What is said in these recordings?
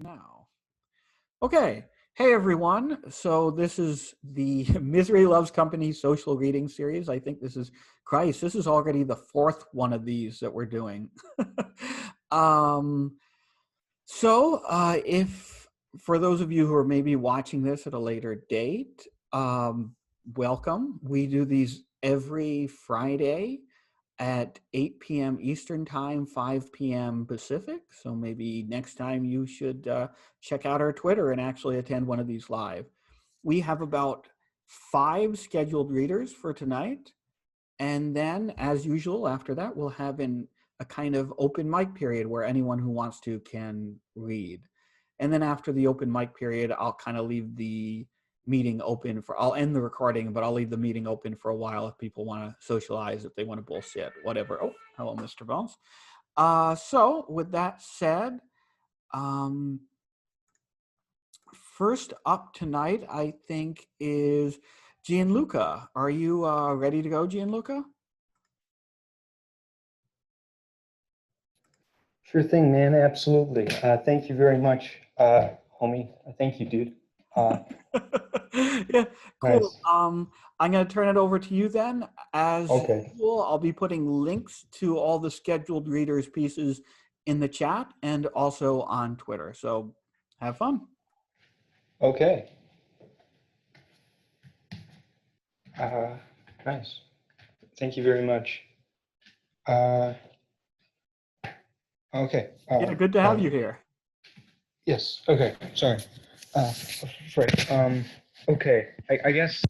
Now. Okay. Hey, everyone. So this is the Misery Loves Company social reading series. I think this is, Christ, this is already the fourth one of these that we're doing. um, if for those of you who are maybe watching this at a later date, welcome. We do these every Friday at 8 p.m. Eastern Time, 5 p.m. Pacific. So maybe next time you should check out our Twitter and actually attend one of these live. We have about 5 scheduled readers for tonight. And then, as usual, after that, we'll have a kind of open mic period where anyone who wants to can read. And then after the open mic period, I'll kind of leave the meeting open for, I'll end the recording, but I'll leave the meeting open for a while if people want to socialize, if they want to bullshit, whatever. Oh, hello, Mr. Bones. So with that said, um, first up tonight, I think, is Gianluca. Are you ready to go, Gianluca? Sure thing, man. Absolutely. Thank you very much, homie. Thank you, dude. Yeah, cool. Nice. I'm going to turn it over to you then. As Okay. usual, I'll be putting links to all the scheduled readers pieces in the chat and also on Twitter. So have fun. Okay. Uh, nice. Thank you very much. Okay. Yeah, good to have you here. Yes. Okay. Sorry. Right. Okay. I guess.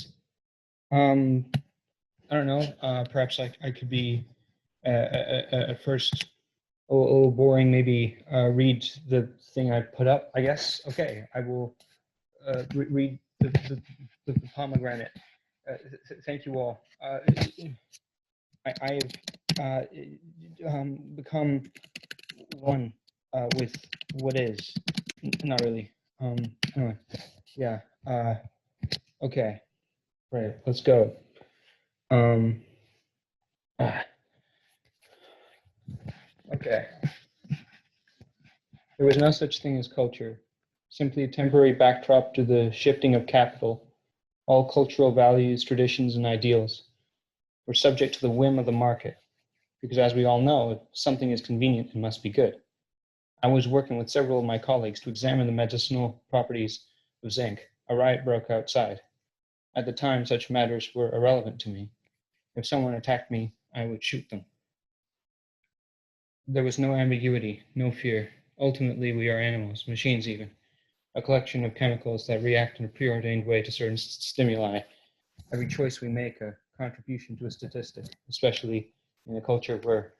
Um, I don't know. Perhaps I could be at first a little boring. Maybe read the thing I put up. I guess. Okay. I will read the pomegranate. Thank you all. I have become one with what is. Not really. Anyway, yeah. Okay. Right. Let's go. Um. Okay. There was no such thing as culture, simply a temporary backdrop to the shifting of capital. All cultural values, traditions, and ideals were subject to the whim of the market, because as we all know, if something is convenient, it must be good. I was working with several of my colleagues to examine the medicinal properties of zinc. A riot broke outside. At the time, such matters were irrelevant to me. If someone attacked me, I would shoot them. There was no ambiguity, no fear. Ultimately, we are animals, machines even, a collection of chemicals that react in a preordained way to certain stimuli. Every choice we make a contribution to a statistic, especially in a culture where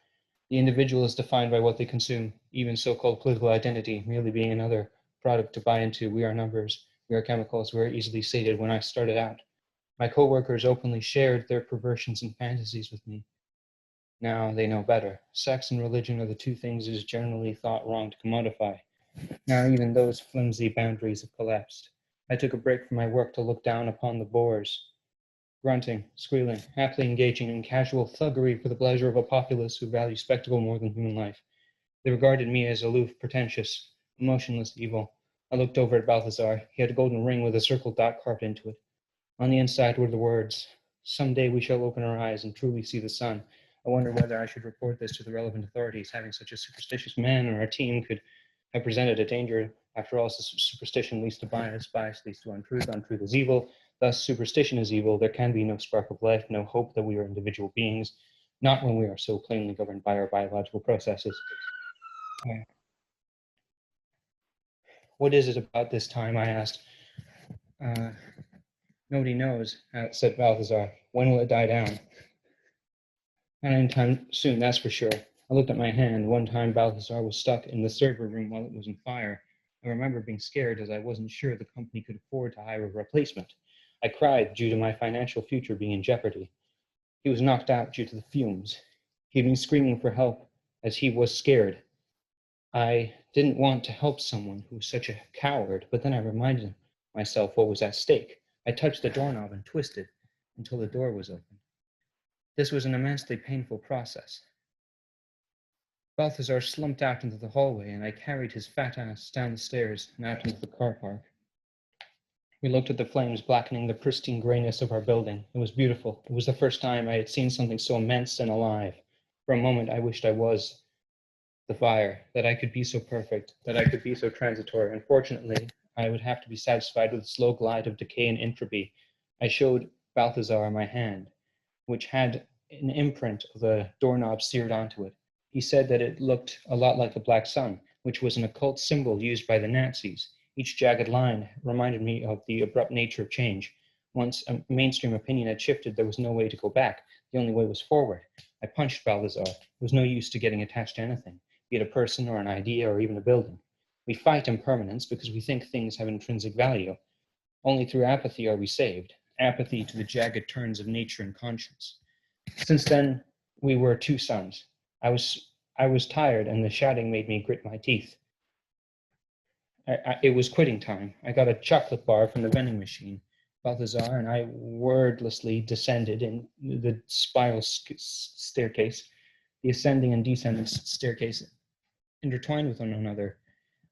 the individual is defined by what they consume, even so-called political identity merely being another product to buy into. We are numbers, we are chemicals, we are easily sated. When I started out, my coworkers openly shared their perversions and fantasies with me. Now they know better. Sex and religion are the two things it is generally thought wrong to commodify. Now even those flimsy boundaries have collapsed. I took a break from my work to look down upon the boors, grunting, squealing, happily engaging in casual thuggery for the pleasure of a populace who value spectacle more than human life. They regarded me as aloof, pretentious, emotionless evil. I looked over at Balthazar. He had a golden ring with a circled dot carved into it. On the inside were the words, "Someday we shall open our eyes and truly see the sun." I wonder whether I should report this to the relevant authorities. Having such a superstitious man on our team could have presented a danger. After all, superstition leads to bias, bias leads to untruth, untruth is evil. Thus, superstition is evil. There can be no spark of life, no hope that we are individual beings, not when we are so plainly governed by our biological processes. What is it about this time? I asked. Uh, Nobody knows, said Balthazar. When will it die down? Not anytime soon, that's for sure. I looked at my hand. One time Balthazar was stuck in the server room while it was on fire. I remember being scared as I wasn't sure the company could afford to hire a replacement. I cried due to my financial future being in jeopardy. He was knocked out due to the fumes. He'd been screaming for help as he was scared. I didn't want to help someone who was such a coward, but then I reminded myself what was at stake. I touched the doorknob and twisted until the door was open. This was an immensely painful process. Balthazar slumped out into the hallway, and I carried his fat ass down the stairs and out into the car park. We looked at the flames blackening the pristine grayness of our building. It was beautiful. It was the first time I had seen something so immense and alive. For a moment, I wished I was the fire, that I could be so perfect, that I could be so transitory. Unfortunately, I would have to be satisfied with the slow glide of decay and entropy. I showed Balthazar my hand, which had an imprint of the doorknob seared onto it. He said that it looked a lot like the black sun, which was an occult symbol used by the Nazis. Each jagged line reminded me of the abrupt nature of change. Once a mainstream opinion had shifted, there was no way to go back. The only way was forward. I punched Balthazar. There was no use to getting attached to anything, be it a person or an idea or even a building. We fight impermanence because we think things have intrinsic value. Only through apathy are we saved, apathy to the jagged turns of nature and conscience. Since then, we were two sons. I was tired, and the shouting made me grit my teeth. It was quitting time. I got a chocolate bar from the vending machine. Balthazar and I wordlessly descended in the spiral staircase. The ascending and descending staircase intertwined with one another,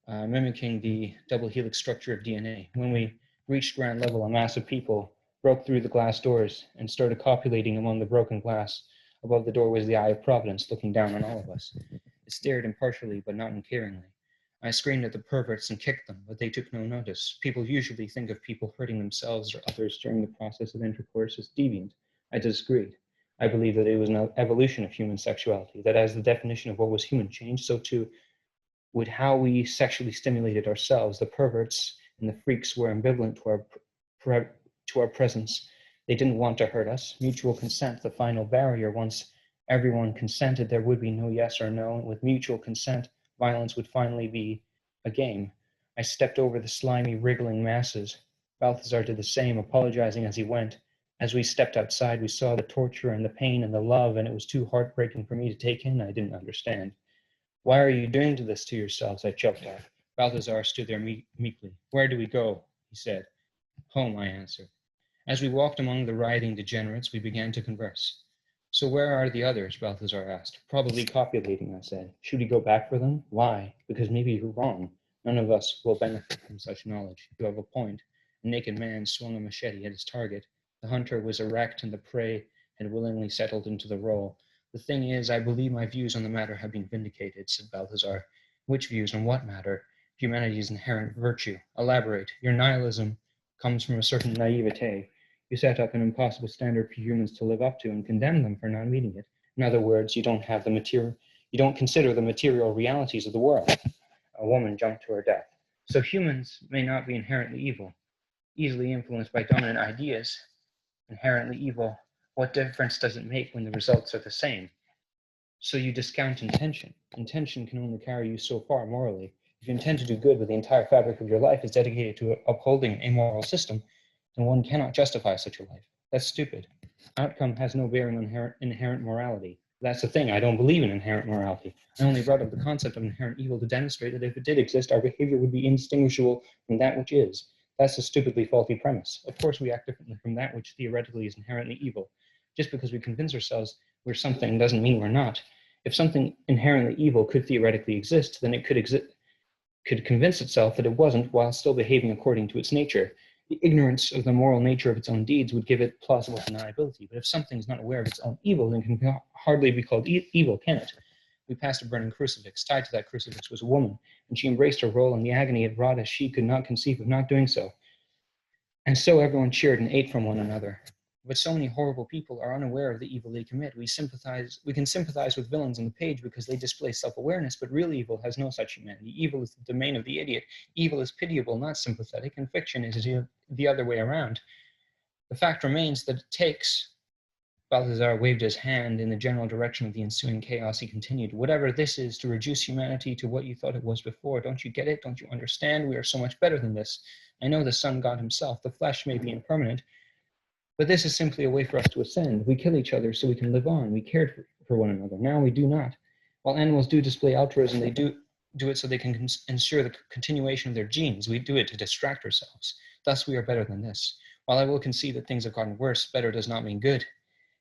mimicking the double helix structure of DNA. When we reached ground level, a mass of people broke through the glass doors and started copulating among the broken glass. Above the door was the eye of Providence looking down on all of us. It stared impartially but not uncaringly. I screamed at the perverts and kicked them, but they took no notice. People usually think of people hurting themselves or others during the process of intercourse as deviant. I disagreed. I believe that it was an evolution of human sexuality, that as the definition of what was human changed, so too would how we sexually stimulated ourselves. The perverts and the freaks were ambivalent to our presence. They didn't want to hurt us. Mutual consent, the final barrier. Once everyone consented, there would be no yes or no. And with mutual consent, violence would finally be a game. I stepped over the slimy, wriggling masses. Balthazar did the same, apologizing as he went. As we stepped outside, we saw the torture and the pain and the love, and it was too heartbreaking for me to take in. I didn't understand. Why are you doing this to yourselves? I choked out. Balthazar stood there meekly. Where do we go? He said. Home, I answered. As we walked among the rioting degenerates, we began to converse. So where are the others? Balthazar asked. Probably copulating, I said. Should we go back for them? Why? Because maybe you're wrong. None of us will benefit from such knowledge. You have a point. A naked man swung a machete at his target. The hunter was erect and the prey had willingly settled into the role. The thing is, I believe my views on the matter have been vindicated, said Balthazar. Which views on what matter? Humanity's inherent virtue. Elaborate. Your nihilism comes from a certain naivete. You set up an impossible standard for humans to live up to and condemn them for not meeting it. In other words, you don't consider the material realities of the world. A woman jumped to her death. So humans may not be inherently evil, easily influenced by dominant ideas. Inherently evil. What difference does it make when the results are the same? So you discount intention. Intention can only carry you so far morally. If you intend to do good, but the entire fabric of your life is dedicated to upholding a moral system, then one cannot justify such a life. That's stupid. Outcome has no bearing on inherent morality. That's the thing. I don't believe in inherent morality. I only brought up the concept of inherent evil to demonstrate that if it did exist, our behavior would be indistinguishable from that which is. That's a stupidly faulty premise. Of course, we act differently from that which theoretically is inherently evil. Just because we convince ourselves we're something doesn't mean we're not. If something inherently evil could theoretically exist, then it could convince itself that it wasn't while still behaving according to its nature. The ignorance of the moral nature of its own deeds would give it plausible deniability. But if something is not aware of its own evil, then it can hardly be called evil, can it? We passed a burning crucifix. Tied to that crucifix was a woman, and she embraced her role in the agony it wrought as she could not conceive of not doing so. And so everyone cheered and ate from one another. But so many horrible people are unaware of the evil they commit. We can sympathize with villains on the page because they display self-awareness, but real evil has no such humanity. Evil is the domain of the idiot. Evil is pitiable, not sympathetic, and fiction is the other way around. The fact remains that it takes. Balthazar waved his hand in the general direction of the ensuing chaos. He continued, whatever this is, to reduce humanity to what you thought it was before. Don't you get it? Don't you understand? We are so much better than this. I know the sun god himself. The flesh may be impermanent, but this is simply a way for us to ascend. We kill each other so we can live on. We cared for one another. Now we do not. While animals do display altruism, they do it so they can ensure the continuation of their genes. We do it to distract ourselves. Thus, we are better than this. While I will concede that things have gotten worse, better does not mean good.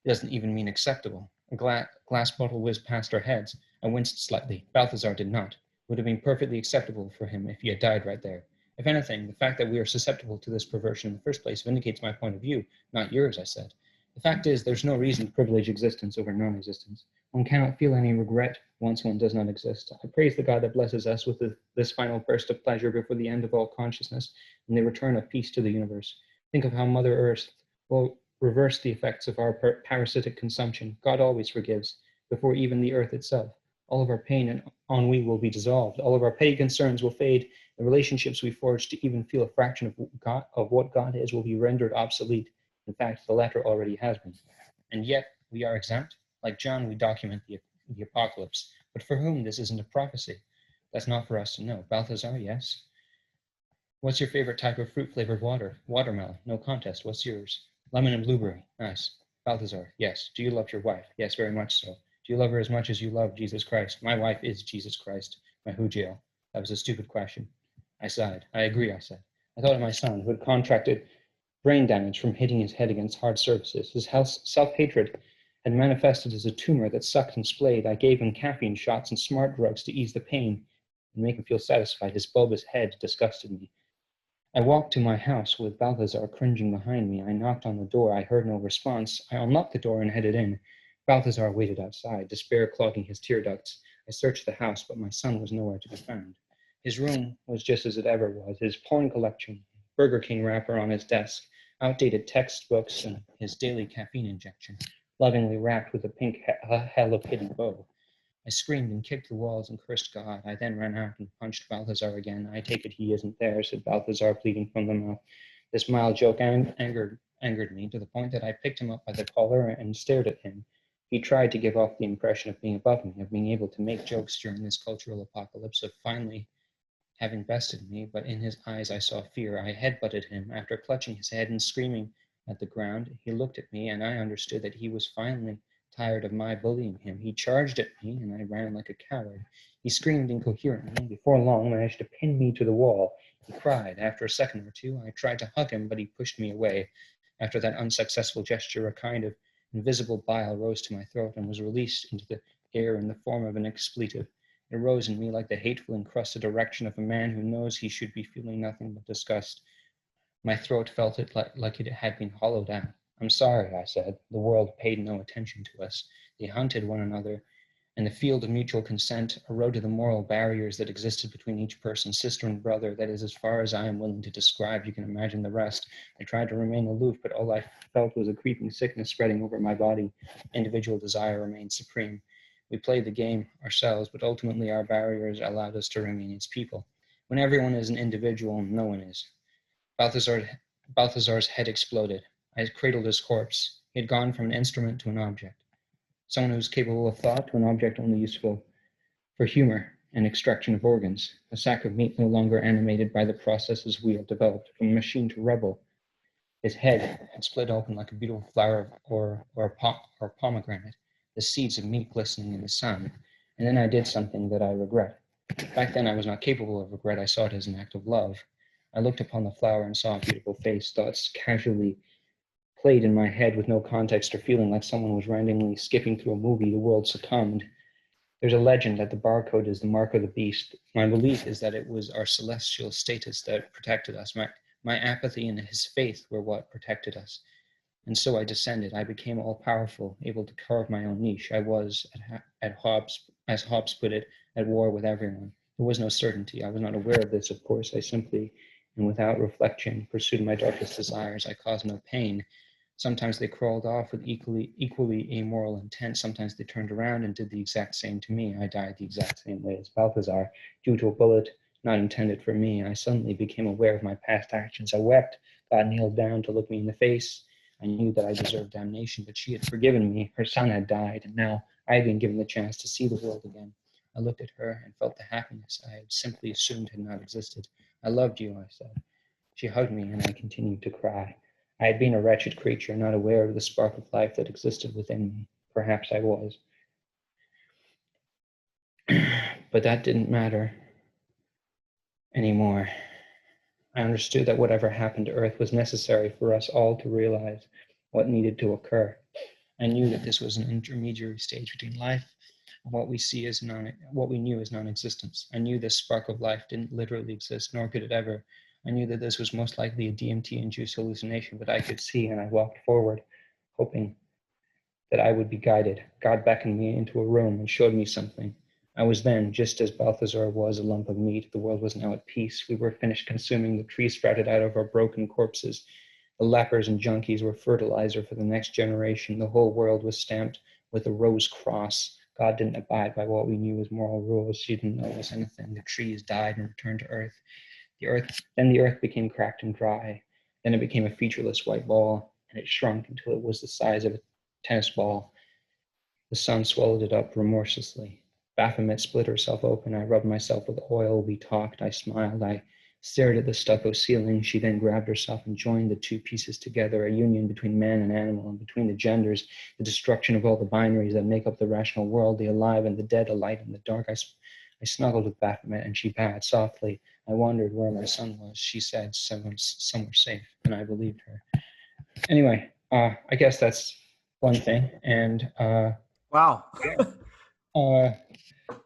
It doesn't even mean acceptable. A glass bottle whizzed past our heads. I winced slightly. Balthazar did not. It would have been perfectly acceptable for him if he had died right there. If anything, the fact that we are susceptible to this perversion in the first place vindicates my point of view, not yours, I said. The fact is, there's no reason to privilege existence over non-existence. One cannot feel any regret once one does not exist. I praise the God that blesses us with this final burst of pleasure before the end of all consciousness and the return of peace to the universe. Think of how Mother Earth will reverse the effects of our parasitic consumption. God always forgives, before even the earth itself. All of our pain and ennui will be dissolved. All of our petty concerns will fade. The relationships we forged to even feel a fraction of what God is will be rendered obsolete. In fact, the latter already has been. And yet, we are exempt. Like John, we document the apocalypse. But for whom this isn't a prophecy? That's not for us to know. Balthazar, yes? What's your favorite type of fruit-flavored water? Watermelon. No contest. What's yours? Lemon and blueberry. Nice. Balthazar, yes. Do you love your wife? Yes, very much so. Do you love her as much as you love Jesus Christ? My wife is Jesus Christ. My Hugiel. That was a stupid question. I sighed. I agree, I said. I thought of my son, who had contracted brain damage from hitting his head against hard surfaces. His self-hatred had manifested as a tumor that sucked and splayed. I gave him caffeine shots and smart drugs to ease the pain and make him feel satisfied. His bulbous head disgusted me. I walked to my house with Balthazar cringing behind me. I knocked on the door. I heard no response. I unlocked the door and headed in. Balthazar waited outside, despair clogging his tear ducts. I searched the house, but my son was nowhere to be found. His room was just as it ever was, his porn collection, Burger King wrapper on his desk, outdated textbooks, and his daily caffeine injection, lovingly wrapped with a pink Hello Kitty bow. I screamed and kicked the walls and cursed God. I then ran out and punched Balthazar again. I take it he isn't there, said Balthazar, bleeding from the mouth. This mild joke angered me to the point that I picked him up by the collar and stared at him. He tried to give off the impression of being above me, of being able to make jokes during this cultural apocalypse, of finally having bested me, but in his eyes I saw fear. I headbutted him. After clutching his head and screaming at the ground, he looked at me, and I understood that he was finally tired of my bullying him. He charged at me, and I ran like a coward. He screamed incoherently, and before long managed to pin me to the wall. He cried. After a second or two, I tried to hug him, but he pushed me away. After that unsuccessful gesture, a kind of invisible bile rose to my throat and was released into the air in the form of an expletive. It rose in me like the hateful, encrusted erection of a man who knows he should be feeling nothing but disgust. My throat felt it like it had been hollowed out. I'm sorry, I said. The world paid no attention to us. They hunted one another, and the field of mutual consent eroded the moral barriers that existed between each person, sister and brother. That is as far as I am willing to describe. You can imagine the rest. I tried to remain aloof, but all I felt was a creeping sickness spreading over my body. Individual desire remained supreme. We played the game ourselves, but ultimately our barriers allowed us to remain its people. When everyone is an individual, no one is. Balthazar's head exploded. I cradled his corpse. He had gone from an instrument to an object. Someone who was capable of thought to an object only useful for humor and extraction of organs. A sack of meat no longer animated by the processes we had developed, from machine to rebel. His head had split open like a beautiful flower or pomegranate, the seeds of meat glistening in the sun. And then I did something that I regret. Back then I was not capable of regret. I saw it as an act of love. I looked upon the flower and saw a beautiful face. Thoughts casually played in my head with no context or feeling, like someone was randomly skipping through a movie. The world succumbed. There's a legend that the barcode is the mark of the beast. My belief is that it was our celestial status that protected us. My apathy and his faith were what protected us. And so I descended. I became all-powerful, able to carve my own niche. I was, as Hobbes put it, at war with everyone. There was no certainty. I was not aware of this, of course. I simply, and without reflection, pursued my darkest desires. I caused no pain. Sometimes they crawled off with equally amoral intent. Sometimes they turned around and did the exact same to me. I died the exact same way as Balthazar, due to a bullet not intended for me. I suddenly became aware of my past actions. I wept. God kneeled down to look me in the face. I knew that I deserved damnation, but she had forgiven me. Her son had died, and now I had been given the chance to see the world again. I looked at her and felt the happiness I had simply assumed had not existed. I loved you, I said. She hugged me, and I continued to cry. I had been a wretched creature, not aware of the spark of life that existed within me. Perhaps I was. But that didn't matter anymore. I understood that whatever happened to Earth was necessary for us all to realize what needed to occur. I knew that this was an intermediary stage between life and what we knew as non-existence. I knew this spark of life didn't literally exist, nor could it ever. I knew that this was most likely a DMT-induced hallucination, but I could see, and I walked forward, hoping that I would be guided. God beckoned me into a room and showed me something. I was then, just as Balthazar was, a lump of meat. The world was now at peace. We were finished consuming the trees sprouted out of our broken corpses. The lepers and junkies were fertilizer for the next generation. The whole world was stamped with a rose cross. God didn't abide by what we knew as moral rules. He didn't know us anything. The trees died and returned to earth. Then the earth became cracked and dry. Then it became a featureless white ball, and it shrunk until it was the size of a tennis ball. The sun swallowed it up remorselessly. Baphomet split herself open. I rubbed myself with oil. We talked. I smiled. I stared at the stucco ceiling. She then grabbed herself and joined the two pieces together, a union between man and animal, and between the genders, the destruction of all the binaries that make up the rational world, the alive and the dead, the light and the dark. I snuggled with Baphomet, and she bowed softly. I wondered where my son was. She said somewhere safe, and I believed her. Anyway, I guess that's one thing. And Wow.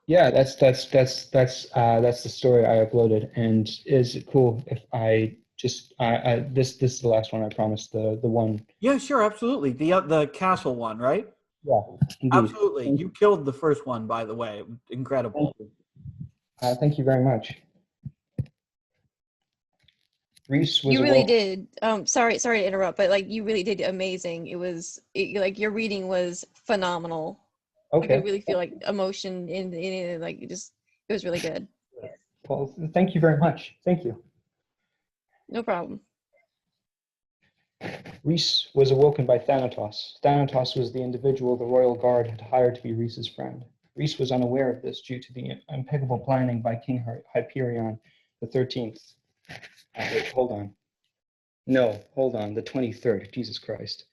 yeah, that's the story I uploaded. And is it cool if I just this is the last one, I promise, the one. Yeah, sure, absolutely. The castle one, right? Yeah, indeed. Absolutely. You killed the first one, by the way. Incredible. Thank you very much. Reese was You really did. Sorry to interrupt, but like you really did amazing. Like your reading was phenomenal. Okay. I could really feel like emotion in it. Like it was really good. Well, thank you very much. Thank you. No problem. Reese was awoken by Thanatos. Thanatos was the individual the royal guard had hired to be Reese's friend. Reese was unaware of this due to the impeccable planning by King Hyperion the 13th. Wait, hold on. No, hold on, the 23rd, Jesus Christ.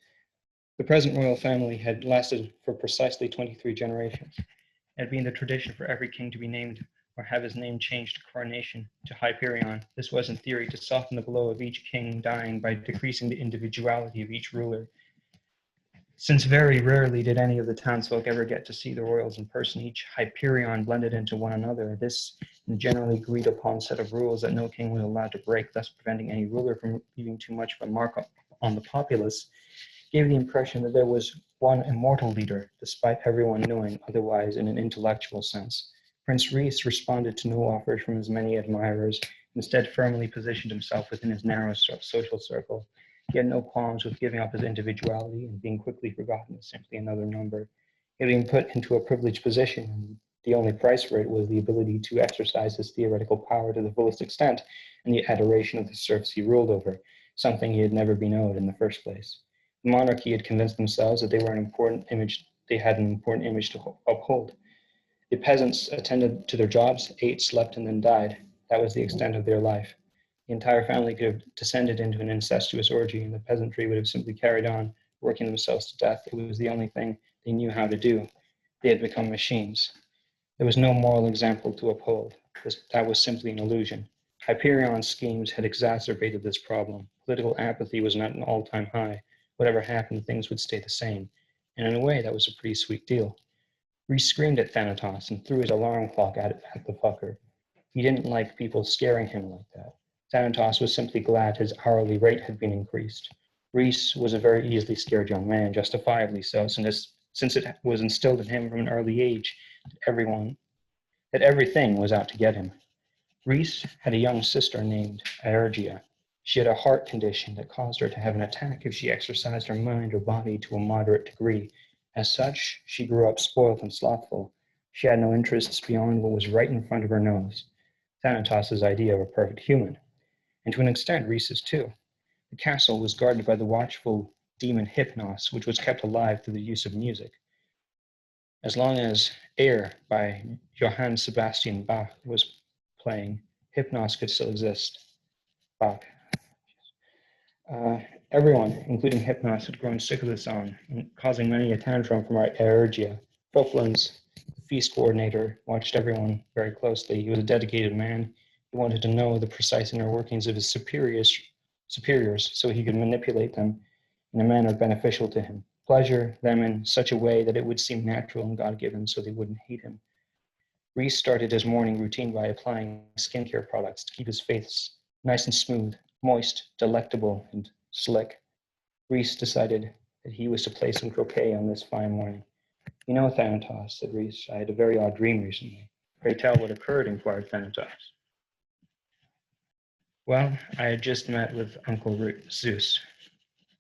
The present royal family had lasted for precisely 23 generations. It had been the tradition for every king to be named or have his name changed to coronation to Hyperion. This was, in theory, to soften the blow of each king dying by decreasing the individuality of each ruler. Since very rarely did any of the townsfolk ever get to see the royals in person, each Hyperion blended into one another. This generally agreed upon set of rules that no king was allowed to break, thus preventing any ruler from leaving too much of a mark on the populace, gave the impression that there was one immortal leader, despite everyone knowing otherwise in an intellectual sense. Prince Reese responded to no offers from his many admirers, instead firmly positioned himself within his narrow social circle. He had no qualms with giving up his individuality and being quickly forgotten as simply another number. He had been put into a privileged position, and the only price for it was the ability to exercise his theoretical power to the fullest extent and the adoration of the serfs he ruled over, something he had never been owed in the first place. The monarchy had convinced themselves that they had an important image to uphold. The peasants attended to their jobs, ate, slept, and then died. That was the extent of their life. The entire family could have descended into an incestuous orgy, and the peasantry would have simply carried on, working themselves to death. It was the only thing they knew how to do. They had become machines. There was no moral example to uphold. That was simply an illusion. Hyperion's schemes had exacerbated this problem. Political apathy was at an all-time high. Whatever happened, things would stay the same. And in a way, that was a pretty sweet deal. Reese screamed at Thanatos and threw his alarm clock at the fucker. He didn't like people scaring him like that. Thanatos was simply glad his hourly rate had been increased. Reese was a very easily scared young man, justifiably so, since it was instilled in him from an early age that everything was out to get him. Reese had a young sister named Aergia. She had a heart condition that caused her to have an attack if she exercised her mind or body to a moderate degree. As such, she grew up spoiled and slothful. She had no interests beyond what was right in front of her nose. Thanatos' idea of a perfect human. And to an extent, Reese's too. The castle was guarded by the watchful demon Hypnos, which was kept alive through the use of music. As long as Air by Johann Sebastian Bach was playing, Hypnos could still exist. Bach. Everyone, including Hypnos, had grown sick of the song, causing many a tantrum from our Aergia. Foplan's feast coordinator watched everyone very closely. He was a dedicated man. He wanted to know the precise inner workings of his superiors so he could manipulate them in a manner beneficial to him. pleasure them in such a way that it would seem natural and God-given so they wouldn't hate him. Reese started his morning routine by applying skincare products to keep his face nice and smooth, moist, delectable, and slick. Reese decided that he was to play some croquet on this fine morning. You know, Thanatos, said Reese, I had a very odd dream recently. Pray tell what occurred, inquired Thanatos. Well, I had just met with Uncle Zeus.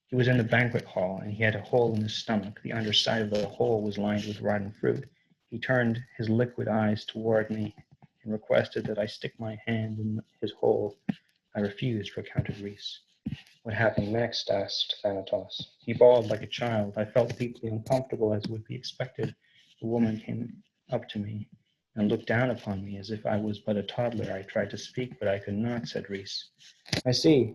He was in the banquet hall, and he had a hole in his stomach. The underside of the hole was lined with rotten fruit. He turned his liquid eyes toward me and requested that I stick my hand in his hole. I refused, recounted Reese. What happened next? Asked Thanatos. He bawled like a child. I felt deeply uncomfortable, as would be expected. The woman came up to me and looked down upon me as if I was but a toddler. I tried to speak, but I could not, said Reese. I see.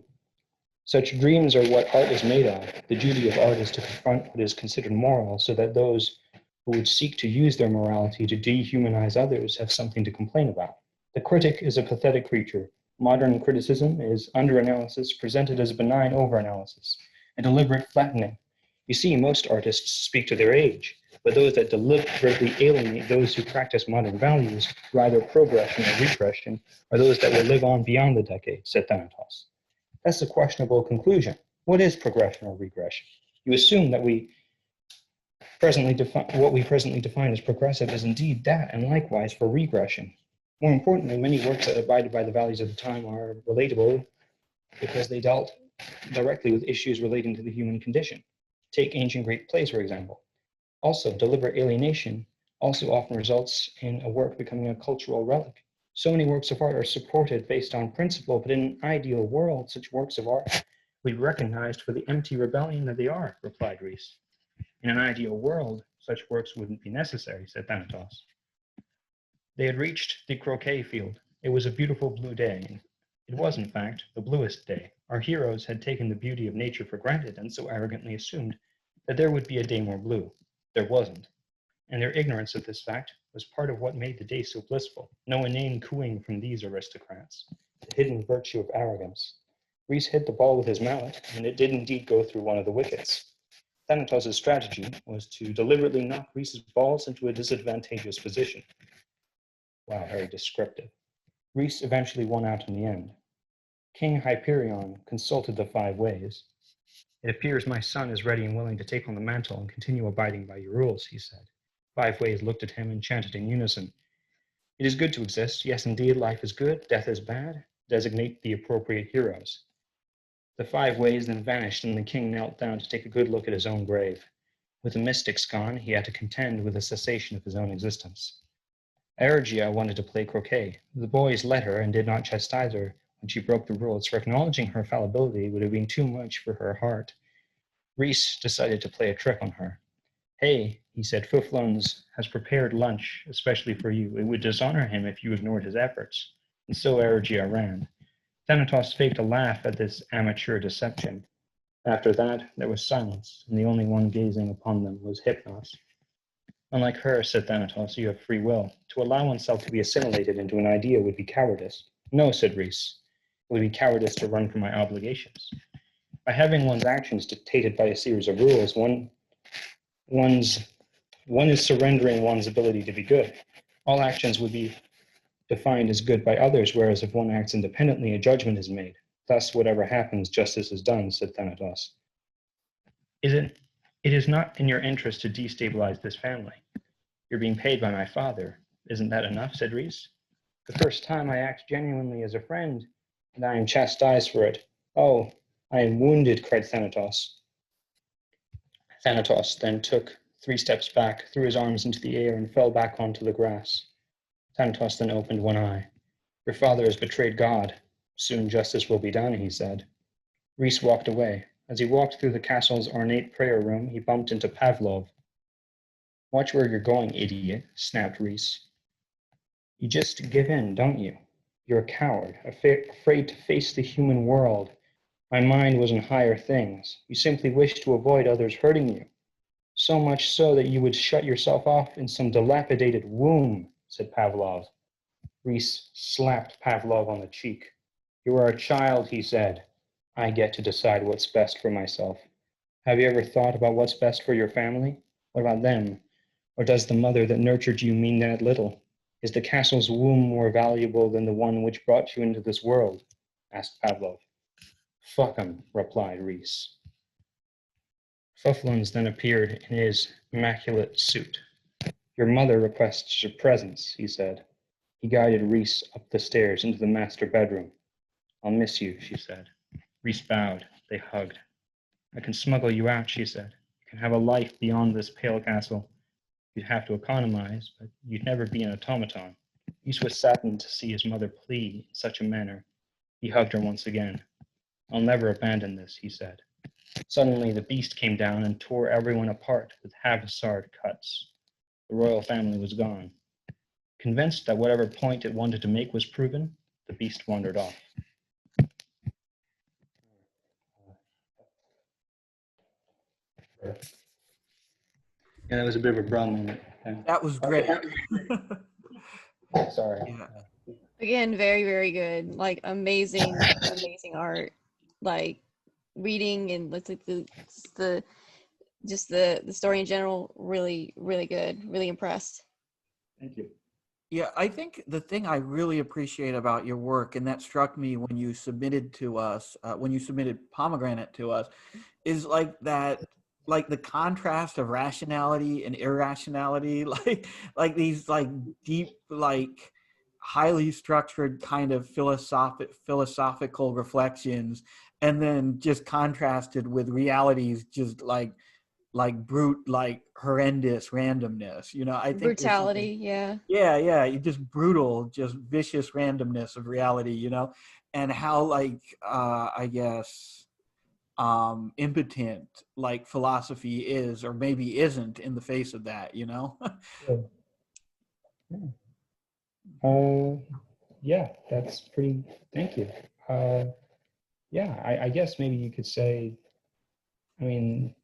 Such dreams are what art is made of. The duty of art is to confront what is considered moral, so that those who would seek to use their morality to dehumanize others have something to complain about. The critic is a pathetic creature. Modern criticism is under-analysis presented as a benign over-analysis, a deliberate flattening. You see, most artists speak to their age, but those that deliberately alienate those who practice modern values, either progression or regression, are those that will live on beyond the decade, said Thanatos. That's a questionable conclusion. What is progression or regression? You assume that what we presently define as progressive is indeed that, and likewise for regression. More importantly, many works that abided by the values of the time are relatable because they dealt directly with issues relating to the human condition. Take ancient Greek plays, for example. Also, deliberate alienation also often results in a work becoming a cultural relic. So many works of art are supported based on principle, but in an ideal world, such works of art would be recognized for the empty rebellion that they are, replied Reese. In an ideal world, such works wouldn't be necessary, said Thanatos. They had reached the croquet field. It was a beautiful blue day. It was, in fact, the bluest day. Our heroes had taken the beauty of nature for granted and so arrogantly assumed that there would be a day more blue. There wasn't. And their ignorance of this fact was part of what made the day so blissful. No inane cooing from these aristocrats. The hidden virtue of arrogance. Reese hit the ball with his mallet, and it did indeed go through one of the wickets. Thanatos' strategy was to deliberately knock Reese's balls into a disadvantageous position. Wow, very descriptive. Reese eventually won out in the end. King Hyperion consulted the 5 ways. It appears my son is ready and willing to take on the mantle and continue abiding by your rules, he said. 5 ways looked at him and chanted in unison. It is good to exist. Yes, indeed, life is good. Death is bad. Designate the appropriate heroes. The 5 ways then vanished, and the king knelt down to take a good look at his own grave. With the mystics gone, he had to contend with the cessation of his own existence. Ergia wanted to play croquet. The boys let her and did not chastise her when she broke the rules, for acknowledging her fallibility would have been too much for her heart. Reese decided to play a trick on her. Hey, he said, Fufluns has prepared lunch, especially for you. It would dishonor him if you ignored his efforts. And so Ergia ran. Thanatos faked a laugh at this amateur deception. After that, there was silence, and the only one gazing upon them was Hypnos. Unlike her, said Thanatos, you have free will. To allow oneself to be assimilated into an idea would be cowardice. No, said Reese. It would be cowardice to run from my obligations. By having one's actions dictated by a series of rules, one is surrendering one's ability to be good. All actions would be defined as good by others, whereas if one acts independently, a judgment is made. Thus, whatever happens, justice is done, said Thanatos. It is not in your interest to destabilize this family. You're being paid by my father. Isn't that enough, said Reese. The first time I act genuinely as a friend, and I am chastised for it. Oh, I am wounded, cried Thanatos. Thanatos then took 3 steps back, threw his arms into the air, and fell back onto the grass. Thanatos then opened one eye. Your father has betrayed God. Soon justice will be done, he said. Reese walked away. As he walked through the castle's ornate prayer room, he bumped into Pavlov. Watch where you're going, idiot, snapped Reese. You just give in, don't you? You're a coward, afraid to face the human world. My mind was in higher things. You simply wish to avoid others hurting you. So much so that you would shut yourself off in some dilapidated womb, said Pavlov. Reese slapped Pavlov on the cheek. You are a child, he said. I get to decide what's best for myself. Have you ever thought about what's best for your family? What about them? Or does the mother that nurtured you mean that little? Is the castle's womb more valuable than the one which brought you into this world? Asked Pavlov. Fuck 'em, replied Reese. Fufflins then appeared in his immaculate suit. Your mother requests your presence, he said. He guided Reese up the stairs into the master bedroom. I'll miss you, she said. Reese bowed. They hugged. I can smuggle you out, she said. You can have a life beyond this pale castle. You'd have to economize, but you'd never be an automaton. Reese was saddened to see his mother plead in such a manner. He hugged her once again. I'll never abandon this, he said. Suddenly, the beast came down and tore everyone apart with haphazard cuts. The royal family was gone. Convinced that whatever point it wanted to make was proven, the beast wandered off. Yeah, that was a bit of a brown moment. That was great. Sorry. Yeah. Again, very, very good. Like amazing, amazing art. Like reading and let's like the just the story in general, really, really good. Really impressed. Thank you. Yeah, I think the thing I really appreciate about your work, and that struck me when you submitted to us, when you submitted Pomegranate to us, is like that, like the contrast of rationality and irrationality, like these like deep, like highly structured kind of philosophical reflections, and then just contrasted with realities, just like brute, like horrendous randomness. You know, I think there's something. Brutality, yeah. Yeah, you just brutal, just vicious randomness of reality, you know, and how like I guess impotent like philosophy is or maybe isn't in the face of that, you know. Yeah, that's pretty. Thank you. Yeah, I guess maybe you could say. I mean,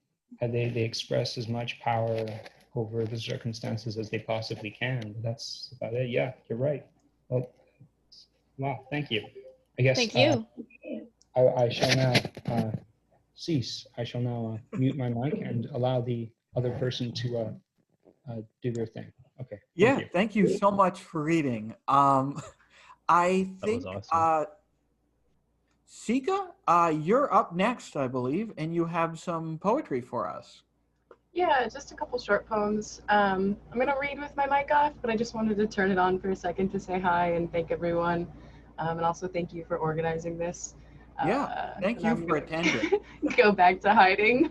they express as much power over the circumstances as they possibly can. But that's about it. Yeah, you're right. Well, wow, thank you. I guess Thank you. I shall now cease. I shall now mute my mic and allow the other person to do their thing. Okay. Yeah, thank you so much for reading. I think That was awesome. Sika, you're up next, I believe, and you have some poetry for us. Yeah, just a couple short poems. I'm going to read with my mic off, but I just wanted to turn it on for a second to say hi and thank everyone. And also thank you for organizing this. Yeah, thank you for attending. Go back to hiding.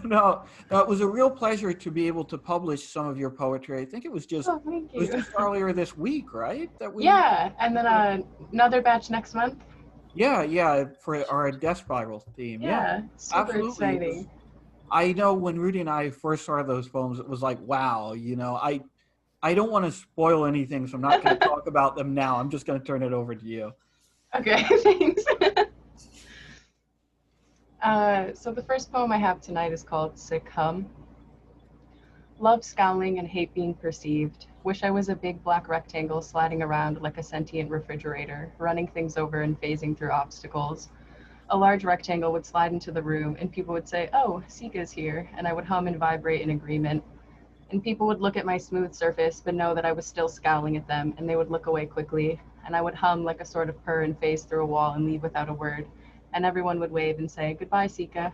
No, it was a real pleasure to be able to publish some of your poetry. I think it was just, thank you. it was just earlier this week, right? That we. Yeah, and then another batch next month. Yeah, for our Death Spiral theme. Yeah, super absolutely. exciting. I know when Rudy and I first saw those poems, it was like, wow, you know, I don't want to spoil anything, so I'm not going to talk about them now. I'm just going to turn it over to you. Okay, thanks. So the first poem I have tonight is called Sick Hum. Love scowling and hate being perceived. Wish I was a big black rectangle sliding around like a sentient refrigerator, running things over and phasing through obstacles. A large rectangle would slide into the room and people would say, oh, Sika's here, and I would hum and vibrate in agreement. And people would look at my smooth surface but know that I was still scowling at them, and they would look away quickly, and I would hum like a sort of purr and phase through a wall and leave without a word, and everyone would wave and say, goodbye, Sika.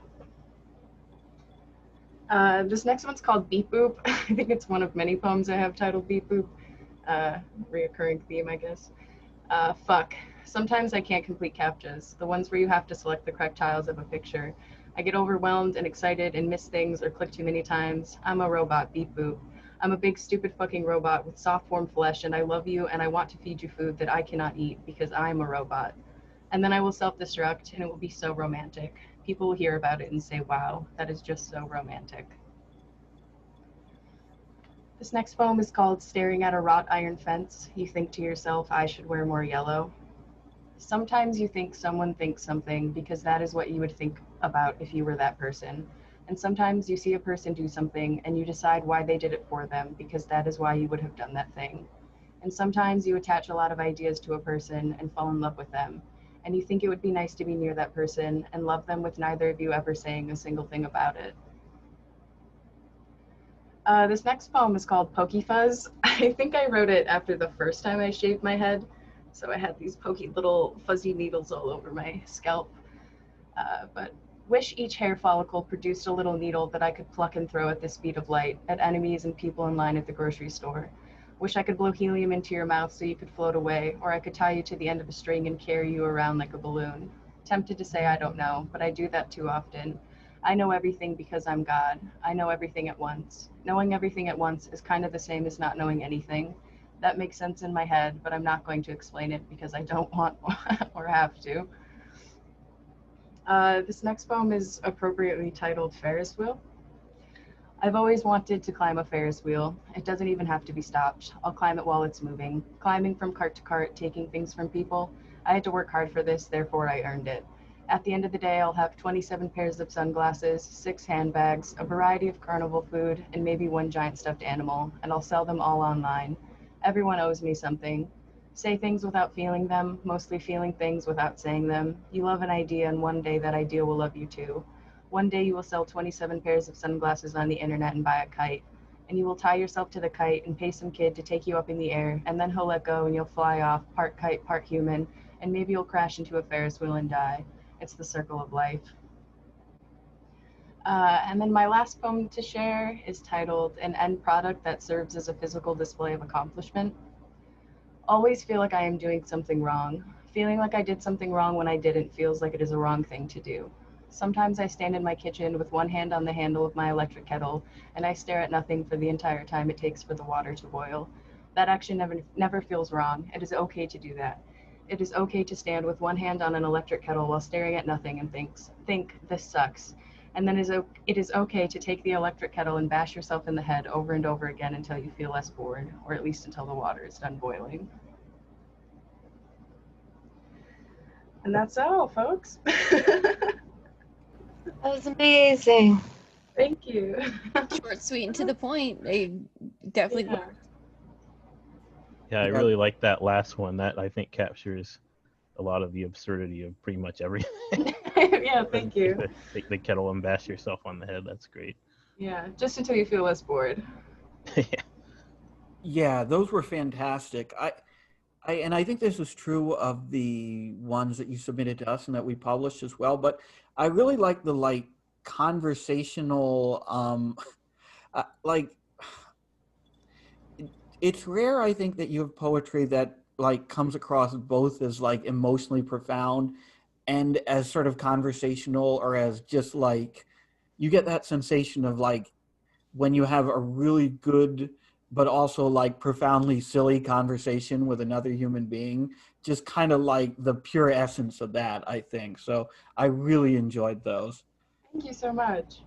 This next one's called Beep Boop. I think it's one of many poems I have titled Beep Boop. Reoccurring theme, I guess. Fuck. Sometimes I can't complete CAPTCHAs, the ones where you have to select the correct tiles of a picture. I get overwhelmed and excited and miss things or click too many times. I'm a robot, beep boop. I'm a big stupid fucking robot with soft form flesh, and I love you and I want to feed you food that I cannot eat because I'm a robot. And then I will self-destruct and it will be so romantic. People will hear about it and say, wow, that is just so romantic. This next poem is called Staring at a Wrought Iron Fence. You think to yourself, I should wear more yellow. Sometimes you think someone thinks something because that is what you would think about if you were that person. And sometimes you see a person do something and you decide why they did it for them because that is why you would have done that thing. And sometimes you attach a lot of ideas to a person and fall in love with them. and you think it would be nice to be near that person and love them with neither of you ever saying a single thing about it. This next poem is called Pokey Fuzz. I think I wrote it after the first time I shaved my head, so I had these pokey little fuzzy needles all over my scalp. But wish each hair follicle produced a little needle that I could pluck and throw at the speed of light at enemies and people in line at the grocery store. Wish I could blow helium into your mouth so you could float away, or I could tie you to the end of a string and carry you around like a balloon. Tempted to say I don't know, but I do that too often. I know everything because I'm God. I know everything at once. Knowing everything at once is kind of the same as not knowing anything. That makes sense in my head, but I'm not going to explain it because I don't want or have to. This next poem is appropriately titled Ferris Wheel. I've always wanted to climb a Ferris wheel. It doesn't even have to be stopped. I'll climb it while it's moving. Climbing from cart to cart, taking things from people. I had to work hard for this, therefore I earned it. At the end of the day, I'll have 27 pairs of sunglasses, 6 handbags, a variety of carnival food, and maybe 1 giant stuffed animal, and I'll sell them all online. Everyone owes me something. Say things without feeling them, mostly feeling things without saying them. You love an idea, and one day that idea will love you too. One day you will sell 27 pairs of sunglasses on the internet and buy a kite. And you will tie yourself to the kite and pay some kid to take you up in the air, and then he'll let go and you'll fly off, part kite, part human, and maybe you'll crash into a Ferris wheel and die. It's the circle of life. And then my last poem to share is titled An End Product That Serves as a Physical Display of Accomplishment. Always feel like I am doing something wrong. Feeling like I did something wrong when I didn't feels like it is a wrong thing to do. Sometimes I stand in my kitchen with one hand on the handle of my electric kettle, and I stare at nothing for the entire time it takes for the water to boil. That action never feels wrong. It is okay to do that. It is okay to stand with one hand on an electric kettle while staring at nothing and think this sucks. And then it is okay to take the electric kettle and bash yourself in the head over and over again until you feel less bored, or at least until the water is done boiling. And that's all, folks. That was amazing. Thank you. Short, sweet, and to the point. They definitely Yeah. Yeah, I Yeah. really like that last one. That I think captures a lot of the absurdity of pretty much everything. Yeah, thank you. Take the kettle and bash yourself on the head. That's great. Yeah, just until you feel less bored. Yeah. Yeah, those were fantastic. And I think this is true of the ones that you submitted to us and that we published as well. But I really like the conversational, it's rare, I think, that you have poetry that comes across both as emotionally profound and as sort of conversational, or as just you get that sensation of when you have a really good but also profoundly silly conversation with another human being, just kind of the pure essence of that, I think. So I really enjoyed those. Thank you so much.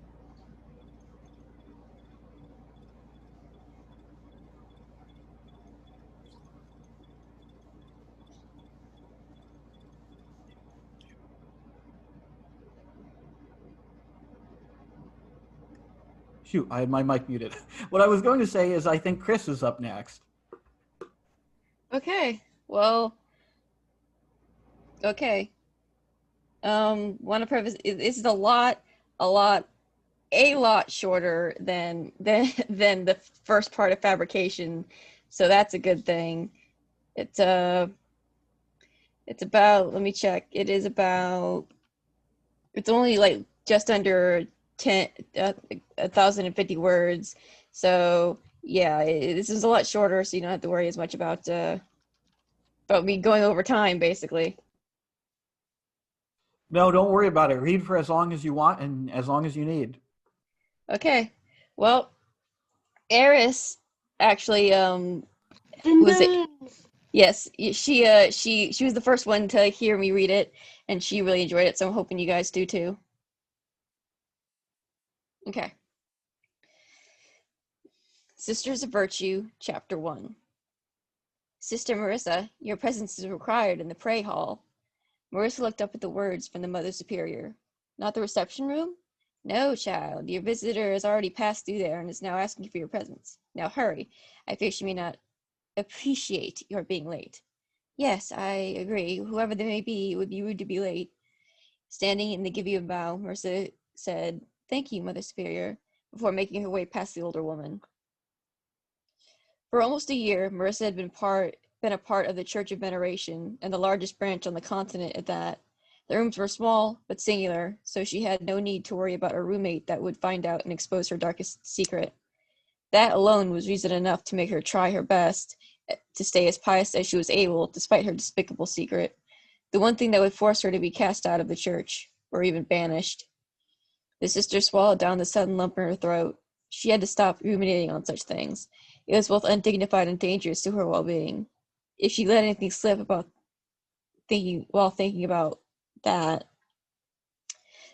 Shoot, I had my mic muted. What I was going to say is I think Chris is up next. Okay. Well. Okay. Want to preface this is a lot shorter than the first part of fabrication, so that's a good thing. It's about, let me check. It's only just under 1,050 words. So yeah, this is a lot shorter, so you don't have to worry as much about me going over time, basically. No, don't worry about it. Read for as long as you want and as long as you need. Okay. Well, Eris actually was it? Yes, she was the first one to hear me read it, and she really enjoyed it, so I'm hoping you guys do too. Okay. Sisters of Virtue, Chapter 1. Sister Marissa, your presence is required in the pray hall. Marissa looked up at the words from the Mother Superior. Not the reception room? No, child. Your visitor has already passed through there and is now asking for your presence. Now hurry. I fear she may not appreciate your being late. Yes, I agree. Whoever they may be, it would be rude to be late. Standing in the give you a bow, Marissa said, "Thank you, Mother Superior," before making her way past the older woman. For almost a year, Marissa had been a part of the Church of Veneration, and the largest branch on the continent at that. The rooms were small but singular, so she had no need to worry about a roommate that would find out and expose her darkest secret. That alone was reason enough to make her try her best to stay as pious as she was able, despite her despicable secret. The one thing that would force her to be cast out of the church, or even banished. The sister swallowed down the sudden lump in her throat. She had to stop ruminating on such things. It was both undignified and dangerous to her well-being. If she let anything slip about thinking about that.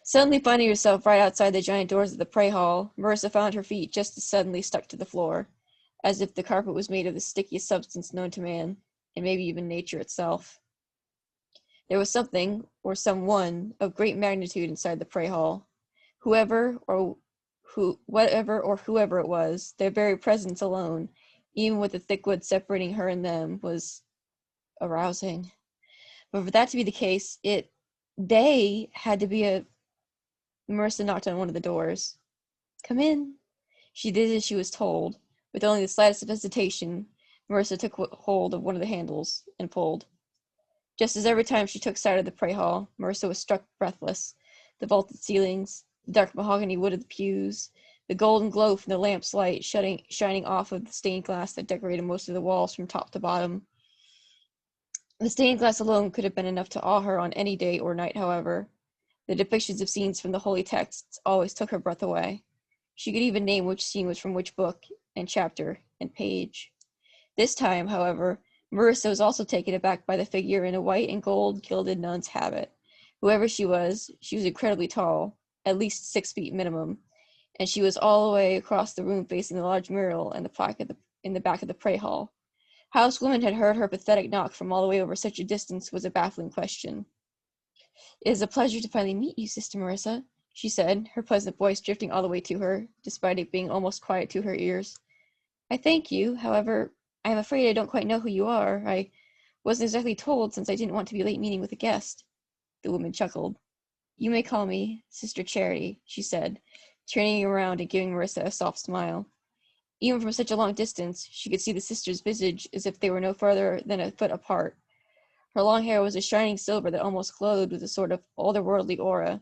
Suddenly finding herself right outside the giant doors of the pray hall, Marissa found her feet just as suddenly stuck to the floor, as if the carpet was made of the stickiest substance known to man, and maybe even nature itself. There was something, or someone, of great magnitude inside the pray hall. Whatever it was, their very presence alone, even with the thick wood separating her and them, was arousing. But for that to be the case, they had to be a. Marissa knocked on one of the doors. "Come in." She did as she was told. With only the slightest of hesitation, Marissa took hold of one of the handles and pulled. Just as every time she took sight of the pray hall, Marissa was struck breathless. The vaulted ceilings, the dark mahogany wood of the pews, the golden glow from the lamp's light shining off of the stained glass that decorated most of the walls from top to bottom. The stained glass alone could have been enough to awe her on any day or night, however. The depictions of scenes from the holy texts always took her breath away. She could even name which scene was from which book, and chapter, and page. This time, however, Marissa was also taken aback by the figure in a white and gold gilded nun's habit. Whoever she was incredibly tall, at least 6 feet minimum, and she was all the way across the room facing the large mural and the plaque in the back of the pray hall. How this woman had heard her pathetic knock from all the way over such a distance was a baffling question. "It is a pleasure to finally meet you, Sister Marissa," she said, her pleasant voice drifting all the way to her, despite it being almost quiet to her ears. "I thank you. However, I am afraid I don't quite know who you are. I wasn't exactly told, since I didn't want to be late meeting with a guest." The woman chuckled. "You may call me Sister Charity," she said, turning around and giving Marissa a soft smile. Even from such a long distance, she could see the sisters' visage as if they were no further than a foot apart. Her long hair was a shining silver that almost glowed with a sort of otherworldly aura.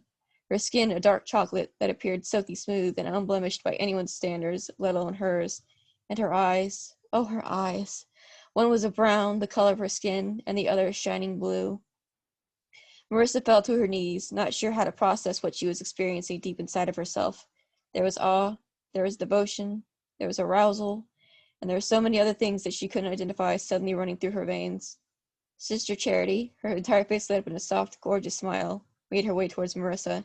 Her skin a dark chocolate that appeared silky smooth and unblemished by anyone's standards, let alone hers. And her eyes, oh, her eyes! One was a brown, the color of her skin, and the other a shining blue. Marissa fell to her knees, not sure how to process what she was experiencing deep inside of herself. There was awe, there was devotion, there was arousal, and there were so many other things that she couldn't identify suddenly running through her veins. Sister Charity, her entire face lit up in a soft, gorgeous smile, made her way towards Marissa.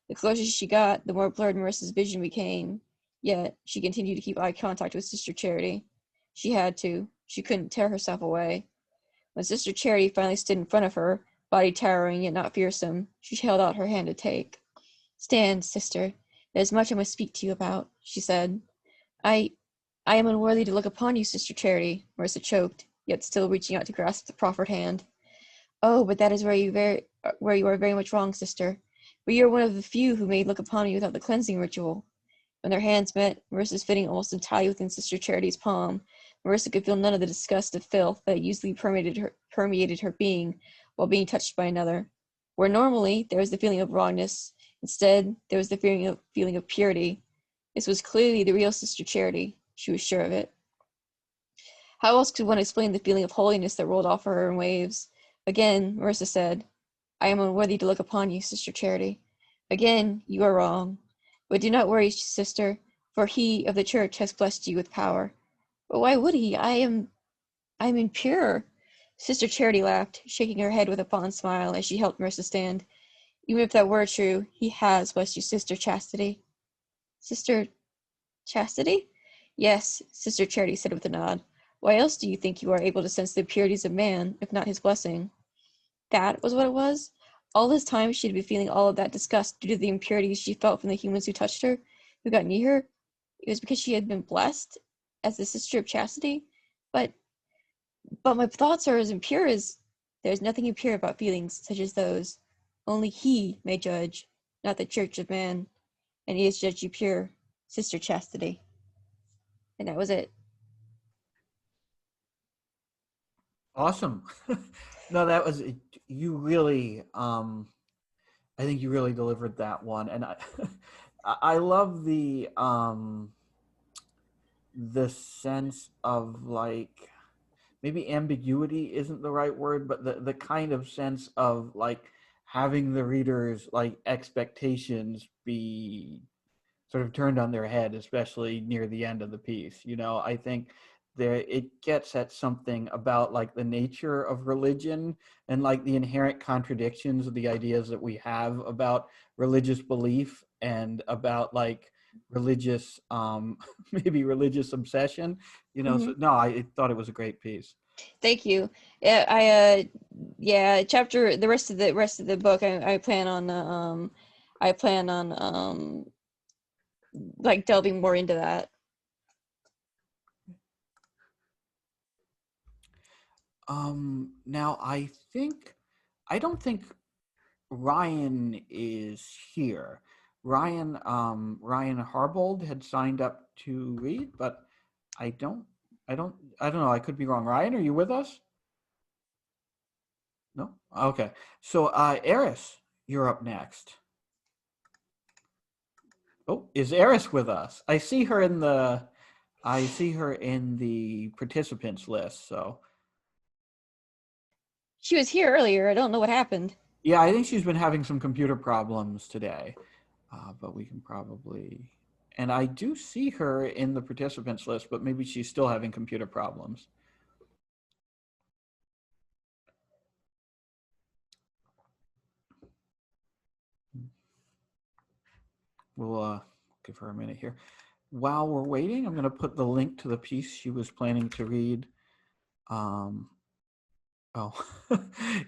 The closer she got, the more blurred Marissa's vision became. Yet, she continued to keep eye contact with Sister Charity. She had to. She couldn't tear herself away. When Sister Charity finally stood in front of her, body towering yet not fearsome, she held out her hand to take. "Stand, sister. There is much I must speak to you about," she said. I am unworthy to look upon you, Sister Charity," Marissa choked, yet still reaching out to grasp the proffered hand. "Oh, but that is where you are very much wrong, sister. For you are one of the few who may look upon me without the cleansing ritual." When their hands met, Marissa's fitting almost entirely within Sister Charity's palm, Marissa could feel none of the disgust of filth that usually permeated her being while being touched by another. Where normally there was the feeling of wrongness, instead there was the feeling of purity. This was clearly the real Sister Charity. She was sure of it. How else could one explain the feeling of holiness that rolled off her in waves? Again, Marissa said, "I am unworthy to look upon you, Sister Charity. Again, you are wrong. But do not worry, sister, for he of the church has blessed you with power." "But why would he? I am impure." Sister Charity laughed, shaking her head with a fond smile as she helped Marissa stand. "Even if that were true, he has blessed you, Sister Chastity." "Sister Chastity?" "Yes," Sister Charity said with a nod. "Why else do you think you are able to sense the impurities of man, if not his blessing?" That was what it was? All this time she had been feeling all of that disgust due to the impurities she felt from the humans who touched her, who got near her. It was because she had been blessed as the Sister of Chastity? But But my thoughts are as impure as there is nothing impure about feelings such as those. Only he may judge, not the church of man. And he has judged you pure, Sister Chastity. And that was it. Awesome. No, that was you really. I think you really delivered that one, and I, I love the sense of like maybe ambiguity isn't the right word, but the kind of sense of like having the readers like expectations be sort of turned on their head, especially near the end of the piece. You know, I think there it gets at something about like the nature of religion and like the inherent contradictions of the ideas that we have about religious belief and about like religious maybe religious obsession, you know. So no, I thought it was a great piece. Thank you. Yeah, chapter the rest of the book I plan on like delving more into that. Now I don't think Ryan is here. Ryan Harbold had signed up to read, but I don't know. I could be wrong. Ryan, are you with us? No? Okay. So, Eris, you're up next. Oh, is Eris with us? I see her in the participants list, so. She was here earlier. I don't know what happened. Yeah, I think she's been having some computer problems today, but we can probably. And I do see her in the participants list, but maybe she's still having computer problems. We'll give her a minute here. While we're waiting, I'm going to put the link to the piece she was planning to read.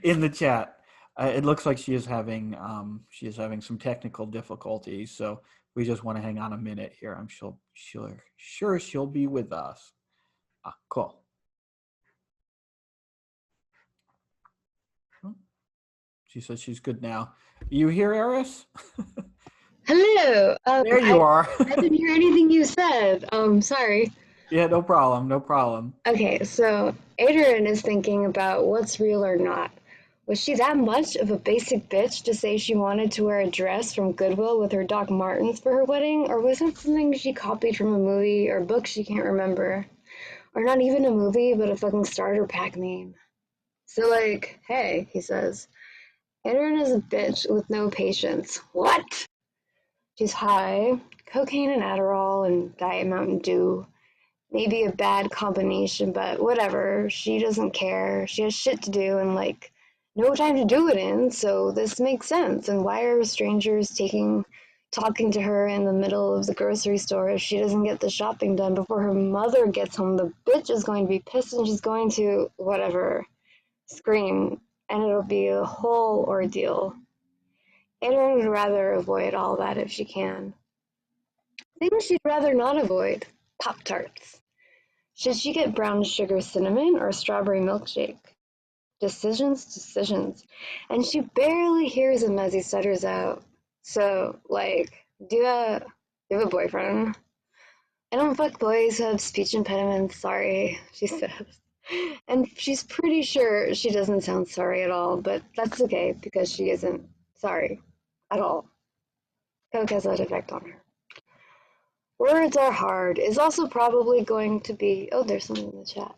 In the chat. It looks like she is having some technical difficulties, so we just want to hang on a minute here. I'm sure she'll be with us. Cool. She says she's good now. You hear, Eris? Hello. There you are. I didn't hear anything you said. Sorry. Yeah, no problem. No problem. Okay, so Adrian is thinking about what's real or not. Was she that much of a basic bitch to say she wanted to wear a dress from Goodwill with her Doc Martens for her wedding, or was it something she copied from a movie or book she can't remember? Or not even a movie, but a fucking starter pack meme. So like, hey, he says, Adrian is a bitch with no patience. What? She's high, cocaine and Adderall and Diet Mountain Dew. Maybe a bad combination, but whatever. She doesn't care. She has shit to do and like no time to do it in, so this makes sense. And why are strangers talking to her in the middle of the grocery store if she doesn't get the shopping done before her mother gets home? The bitch is going to be pissed and she's going to whatever scream, and it'll be a whole ordeal. Adrian would rather avoid all that if she can. Things she'd rather not avoid. Pop-Tarts. Should she get brown sugar cinnamon or strawberry milkshake? Decisions. And she barely hears him as he stutters out. So, like, do you have a boyfriend? I don't fuck boys who have speech impediments, sorry, she says. And she's pretty sure she doesn't sound sorry at all, but that's okay because she isn't sorry at all. Coke has that effect on her. Words are hard is also probably going to be, oh, there's something in the chat.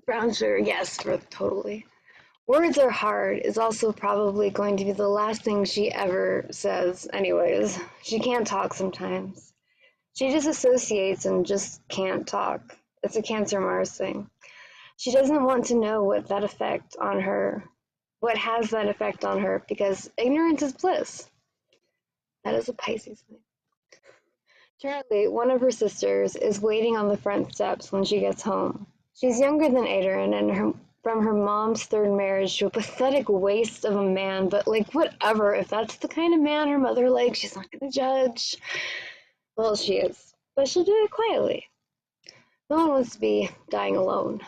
Brown sugar, yes, totally. Words are hard is also probably going to be the last thing she ever says anyways. She can't talk sometimes. She disassociates and just can't talk. It's a Cancer Mars thing. She doesn't want to know what has that effect on her because ignorance is bliss. That is a Pisces thing. Charlie, one of her sisters, is waiting on the front steps when she gets home. She's younger than Adrian and from her mom's third marriage to a pathetic waste of a man, but like whatever, if that's the kind of man her mother likes, she's not going to judge. Well, she is, but she'll do it quietly. No one wants to be dying alone.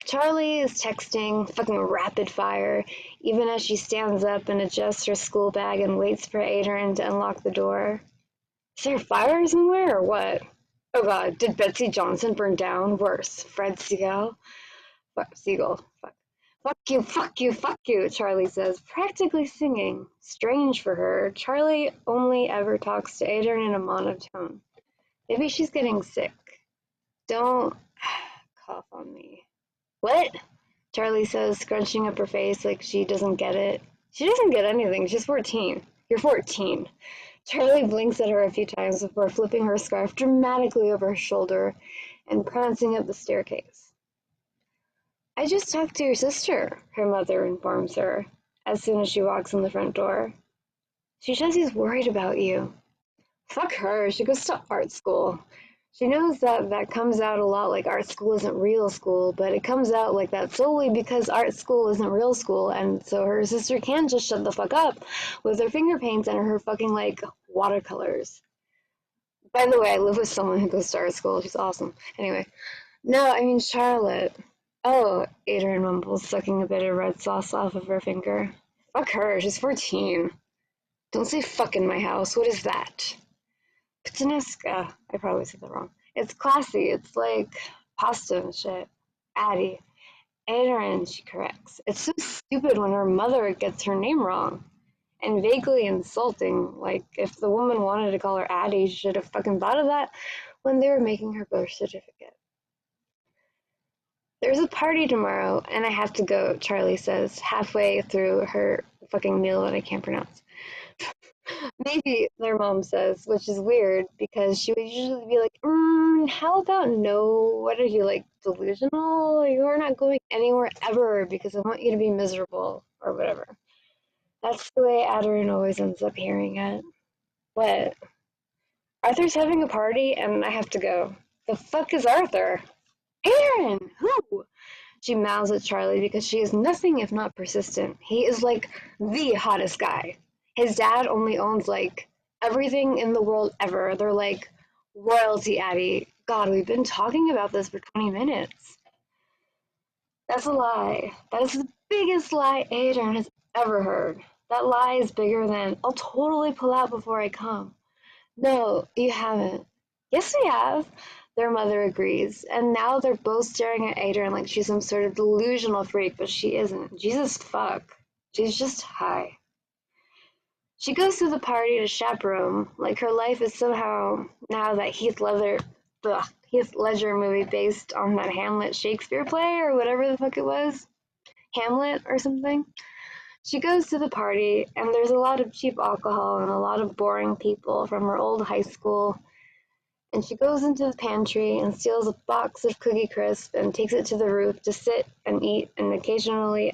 Charlie is texting fucking rapid fire, even as she stands up and adjusts her school bag and waits for Adrian to unlock the door. Is there a fire somewhere or what? Oh god, did Betsy Johnson burn down? Worse, Fred Siegel? Siegel. Fuck. Fuck you, Charlie says, practically singing. Strange for her. Charlie only ever talks to Adrian in a monotone. Maybe she's getting sick. Don't cough on me. What? Charlie says, scrunching up her face like she doesn't get it. She doesn't get anything. She's 14. You're 14. Charlie blinks at her a few times before flipping her scarf dramatically over her shoulder and prancing up the staircase. I just talked to your sister, her mother informs her, as soon as she walks in the front door. She says he's worried about you. Fuck her, she goes to art school. She knows that comes out a lot like art school isn't real school, but it comes out like that solely because art school isn't real school, and so her sister can't just shut the fuck up with her finger paints and her fucking, like, watercolors. By the way, I live with someone who goes to art school. She's awesome. Anyway. No, I mean Charlotte. Oh, Adrian mumbles, sucking a bit of red sauce off of her finger. Fuck her, she's 14. Don't say fuck in my house, what is that? Putanesca. I probably said that wrong. It's classy, it's like pasta and shit. Addie. Adrian, she corrects. It's so stupid when her mother gets her name wrong. And vaguely insulting, like if the woman wanted to call her Addie, she should have fucking thought of that when they were making her birth certificate. There's a party tomorrow, and I have to go, Charlie says, halfway through her fucking meal that I can't pronounce. Maybe, their mom says, which is weird, because she would usually be like, how about no? What are you, like, delusional? You are not going anywhere ever, because I want you to be miserable, or whatever. That's the way Adrian always ends up hearing it. What? Arthur's having a party, and I have to go. The fuck is Arthur? Aaron! Who? She mouths at Charlie because she is nothing if not persistent. He is like the hottest guy. His dad only owns like everything in the world ever. They're like royalty, Addie. God, we've been talking about this for 20 minutes. That's a lie. That is the biggest lie Adrian has ever heard. That lie is bigger than, I'll totally pull out before I come. No, you haven't. Yes, we have. Their mother agrees, and now they're both staring at Adrian like she's some sort of delusional freak, but she isn't. Jesus fuck. She's just high. She goes to the party to chaperone, like her life is somehow now that Heath Ledger movie based on that Hamlet Shakespeare play or whatever the fuck it was. Hamlet or something. She goes to the party, and there's a lot of cheap alcohol and a lot of boring people from her old high school. And she goes into the pantry and steals a box of Cookie Crisp and takes it to the roof to sit and eat and occasionally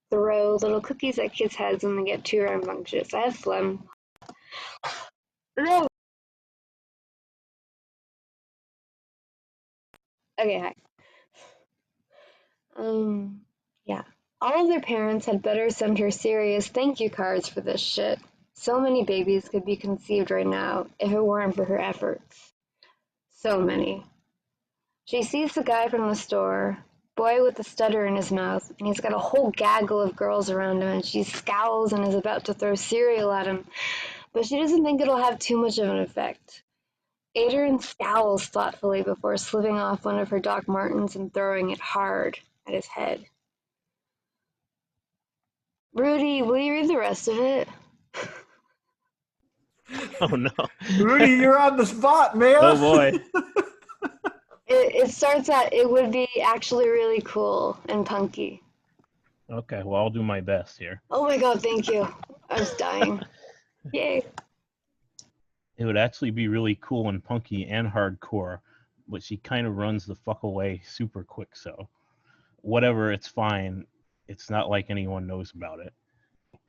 throw little cookies at kids' heads when they get too rambunctious. I have phlegm. No. Okay, hi. Yeah. All of their parents had better send her serious thank you cards for this shit. So many babies could be conceived right now if it weren't for her efforts. So many. She sees the guy from the store, boy with a stutter in his mouth, and he's got a whole gaggle of girls around him, and she scowls and is about to throw cereal at him, but she doesn't think it'll have too much of an effect. Adrian scowls thoughtfully before slipping off one of her Doc Martens and throwing it hard at his head. Rudy, will you read the rest of it? Oh no. Rudy, you're on the spot, man. Oh boy. It starts at, it would be actually really cool and punky. Okay, well I'll do my best here. Oh my god, thank you. I was dying. Yay. It would actually be really cool and punky and hardcore, but she kind of runs the fuck away super quick, so whatever, it's fine. It's not like anyone knows about it.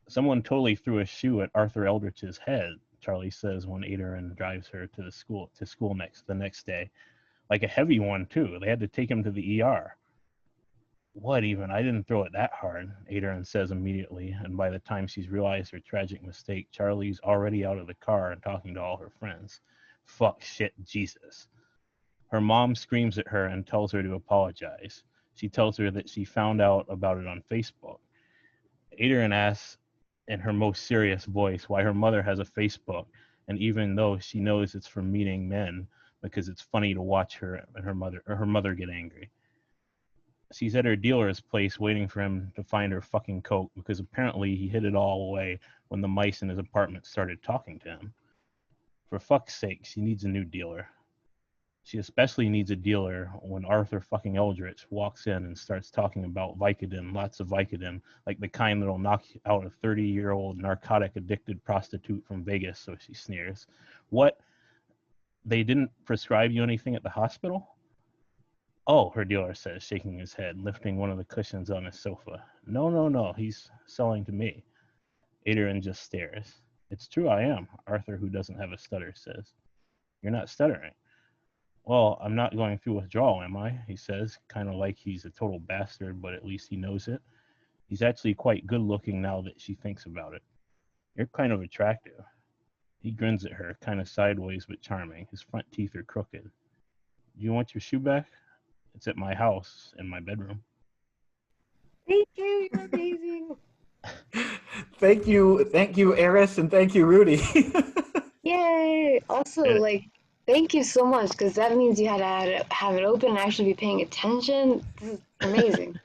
Someone totally threw a shoe at Arthur Eldritch's head, Charlie says when Adrian drives her to the school the next day. Like a heavy one too. They had to take him to the ER. What even? I didn't throw it that hard, Adrian says immediately, and by the time she's realized her tragic mistake, Charlie's already out of the car and talking to all her friends. Fuck, shit, Jesus. Her mom screams at her and tells her to apologize. She tells her that she found out about it on Facebook. Adrian asks in her most serious voice why her mother has a Facebook, and even though she knows it's for meeting men because it's funny to watch her and her mother get angry. She's at her dealer's place waiting for him to find her fucking coat because apparently he hid it all away when the mice in his apartment started talking to him. For fuck's sake, she needs a new dealer. She especially needs a dealer when Arthur fucking Eldritch walks in and starts talking about Vicodin, lots of Vicodin, like the kind that'll knock out a 30-year-old narcotic-addicted prostitute from Vegas, so she sneers. What? They didn't prescribe you anything at the hospital? Oh, her dealer says, shaking his head, lifting one of the cushions on his sofa. No, he's selling to me. Adrian just stares. It's true I am, Arthur, who doesn't have a stutter, says. You're not stuttering. Well, I'm not going through withdrawal, am I? He says, kind of like he's a total bastard, but at least he knows it. He's actually quite good looking now that she thinks about it. You're kind of attractive. He grins at her, kind of sideways but charming. His front teeth are crooked. You want your shoe back? It's at my house, in my bedroom. Thank you. You're amazing. Thank you, Eris, and thank you, Rudy. Yay! Also, like, thank you so much because that means you had to have it open and actually be paying attention. This is amazing.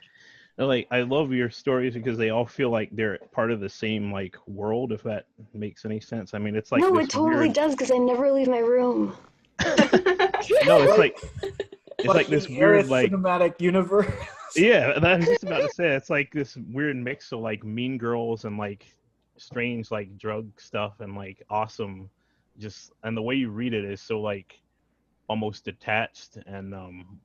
Like, I love your stories because they all feel like they're part of the same like world, if that makes any sense. I mean, it's like No, this it totally weird... does because I never leave my room. No, it's like this the weird Eris like cinematic universe. Yeah, and I was just about to say it's like this weird mix of like Mean Girls and like strange like drug stuff and like awesome, just, and the way you read it is so like almost detached and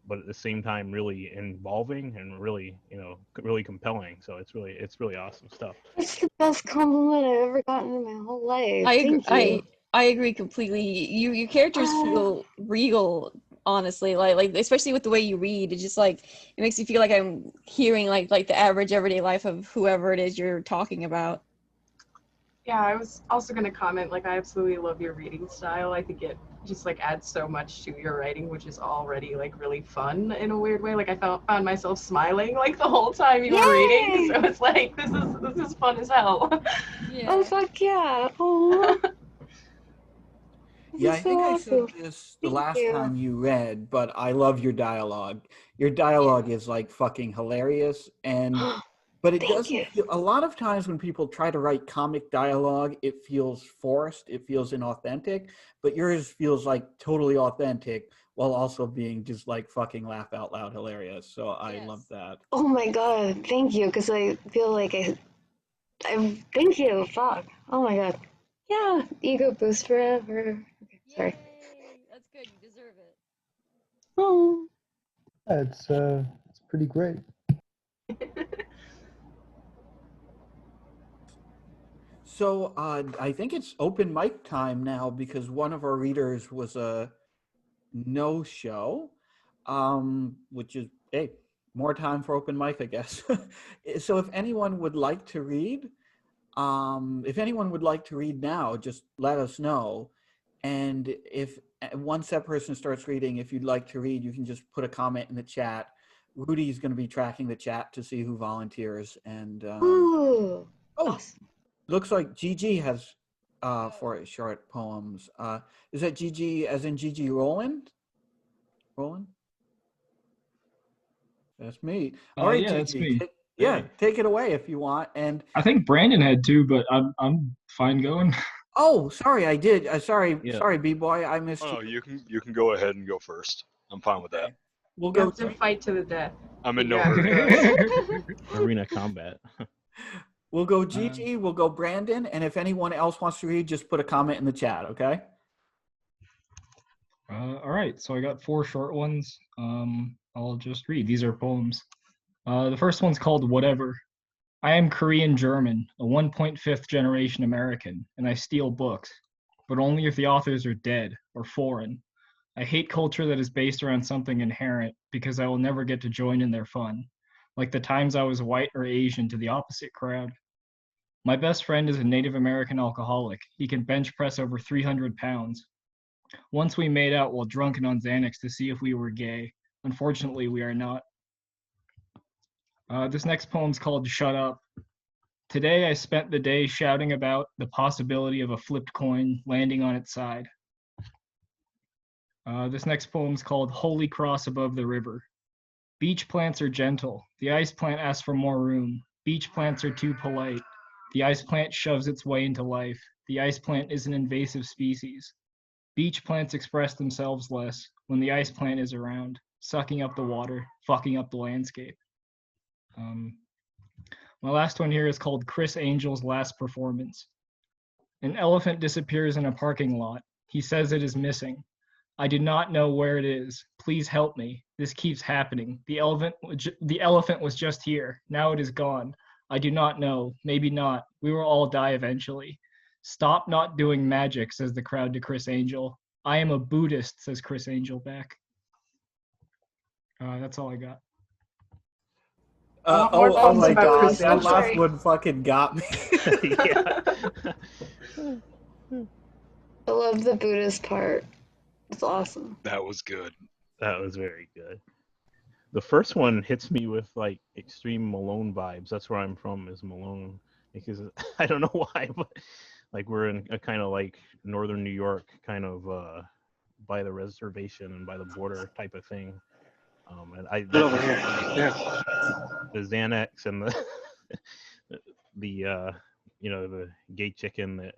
but at the same time really involving and really, you know, really compelling. So it's really awesome stuff. It's the best compliment I've ever gotten in my whole life. I agree, Thank you. I agree completely. Your characters feel real, honestly. Like especially with the way you read, it's just like it makes me feel like I'm hearing like the average everyday life of whoever it is you're talking about. Yeah, I was also going to comment, like, I absolutely love your reading style. I think it just, like, adds so much to your writing, which is already, like, really fun in a weird way. Like, I found myself smiling, like, the whole time you were reading, so it's like, this is fun as hell. Yeah. Oh, fuck yeah. Oh. Yeah, I think I awesome. said this the Thank last you. time you read, but I love your dialogue. Your dialogue is like fucking hilarious, and but it Thank doesn't you. feel, a lot of times when people try to write comic dialogue, it feels forced, it feels inauthentic, but yours feels like totally authentic while also being just like fucking laugh out loud hilarious. So I love that. Oh my god, thank you, because I feel like I thank you, fuck. Oh my god. Yeah, ego boost forever. Okay, sorry. Yay! That's good. You deserve it. Oh. It's pretty great. So I think it's open mic time now because one of our readers was a no-show, which is, hey, more time for open mic, I guess. So if anyone would like to read, now, just let us know. And if once that person starts reading, if you'd like to read, you can just put a comment in the chat. Rudy's going to be tracking the chat to see who volunteers. And Ooh. Awesome. looks like Gigi has for short poems. Is that Gigi as in Gigi Rowland? Rowland? That's me. All right, yeah, Gigi. that's me. Take it away if you want. And I think Brandon had two, but I'm fine going. oh, sorry, I did. Sorry, Yeah. B-boy, I missed Oh, you. you can go ahead and go first. I'm fine with that. We'll You go. have to fight to the death. I'm in no Yeah. hurry. Arena combat. We'll go Gigi. We'll go Brandon. And if anyone else wants to read, just put a comment in the chat. Okay. All right, so I got 4 short ones. I'll just read. These are poems. The first one's called Whatever. I am Korean German, a 1.5th generation American, and I steal books, but only if the authors are dead or foreign. I hate culture that is based around something inherent because I will never get to join in their fun, like the times I was white or Asian to the opposite crowd. My best friend is a Native American alcoholic. He can bench press over 300 pounds. Once we made out while drunk and on Xanax to see if we were gay. Unfortunately, we are not. This next poem's called Shut Up. Today I spent the day shouting about the possibility of a flipped coin landing on its side. This next poem's called Holy Cross Above the River. Beach plants are gentle. The ice plant asks for more room. Beach plants are too polite. The ice plant shoves its way into life. The ice plant is an invasive species. Beach plants express themselves less when the ice plant is around, sucking up the water, fucking up the landscape. My last one here is called Chris Angel's Last Performance. An elephant disappears in a parking lot. He says it is missing. I do not know where it is. Please help me. This keeps happening. The elephant was just here. Now it is gone. I do not know. Maybe not. We will all die eventually. Stop not doing magic, says the crowd to Chris Angel. I am a Buddhist, says Chris Angel back. That's all I got. want more Oh poems my about god, Chris that Angel. last one fucking got me. Yeah. I love the Buddhist part. It's awesome. That was good. That was very good. The first one hits me with like extreme Malone vibes. That's where I'm from, is Malone. Because I don't know why, but like we're in a kind of like northern New York, kind of by the reservation and by the border type of thing. And the Xanax and the the gay chicken that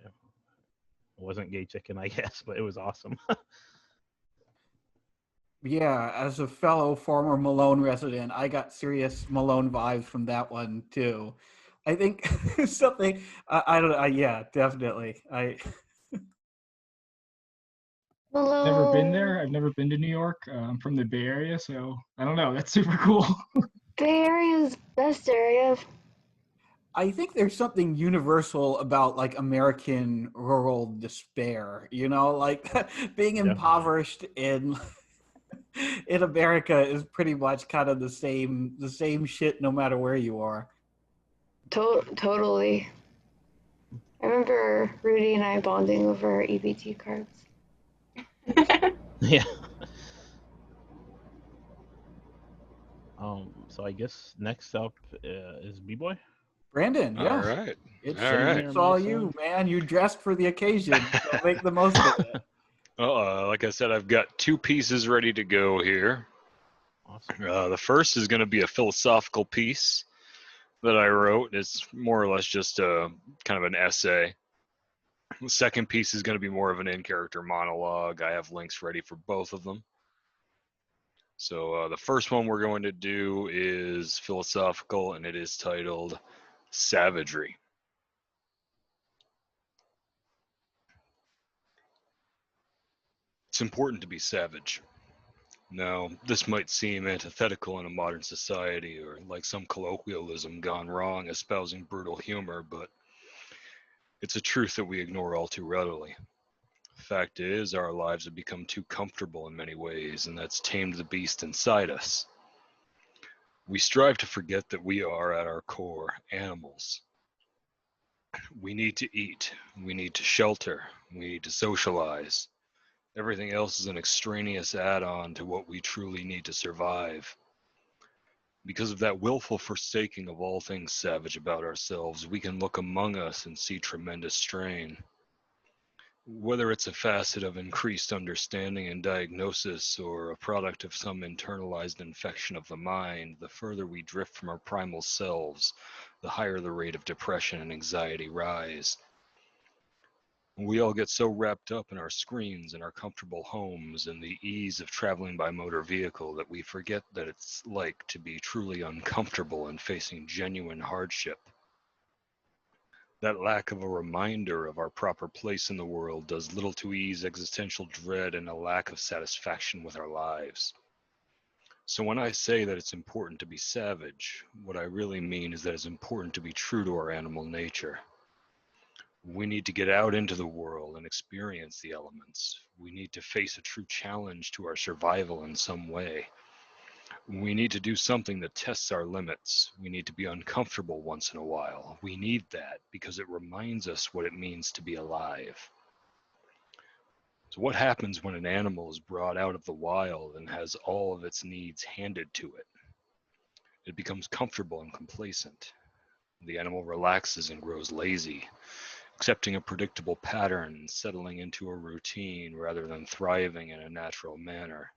wasn't gay chicken, I guess, but it was awesome. Yeah, as a fellow former Malone resident, I got serious Malone vibes from that one too. I think something I don't know. Yeah, definitely. Malone. Never been there. I've never been to New York. I'm from the Bay Area, so I don't know. That's super cool. Bay Area's best area. I think there's something universal about like American rural despair, like being impoverished in America is pretty much kind of the same shit no matter where you are. Totally. I remember Rudy and I bonding over our EBT cards. Yeah. So I guess next up is B-Boy. Brandon, yeah. All right. It's all you, man. You dressed for the occasion, so make the most of it. Like I said, I've got two pieces ready to go here. Awesome. The first is going to be a philosophical piece that I wrote. It's more or less just a kind of an essay. The second piece is going to be more of an in-character monologue. I have links ready for both of them. So the first one we're going to do is philosophical, and it is titled Savagery. It's important to be savage. Now, this might seem antithetical in a modern society, or like some colloquialism gone wrong espousing brutal humor, but it's a truth that we ignore all too readily. The fact is, our lives have become too comfortable in many ways, and that's tamed the beast inside us. We strive to forget that we are, at our core, animals. We need to eat, we need to shelter, we need to socialize. Everything else is an extraneous add-on to what we truly need to survive. Because of that willful forsaking of all things savage about ourselves, we can look among us and see tremendous strain. Whether it's a facet of increased understanding and diagnosis or a product of some internalized infection of the mind, the further we drift from our primal selves, the higher the rate of depression and anxiety rise. We all get so wrapped up in our screens and our comfortable homes and the ease of traveling by motor vehicle that we forget that it's like to be truly uncomfortable and facing genuine hardship. That lack of a reminder of our proper place in the world does little to ease existential dread and a lack of satisfaction with our lives. So when I say that it's important to be savage, what I really mean is that it's important to be true to our animal nature. We need to get out into the world and experience the elements. We need to face a true challenge to our survival in some way. We need to do something that tests our limits. We need to be uncomfortable once in a while. We need that because it reminds us what it means to be alive. So what happens when an animal is brought out of the wild and has all of its needs handed to it? It becomes comfortable and complacent. The animal relaxes and grows lazy, accepting a predictable pattern and settling into a routine rather than thriving in a natural manner.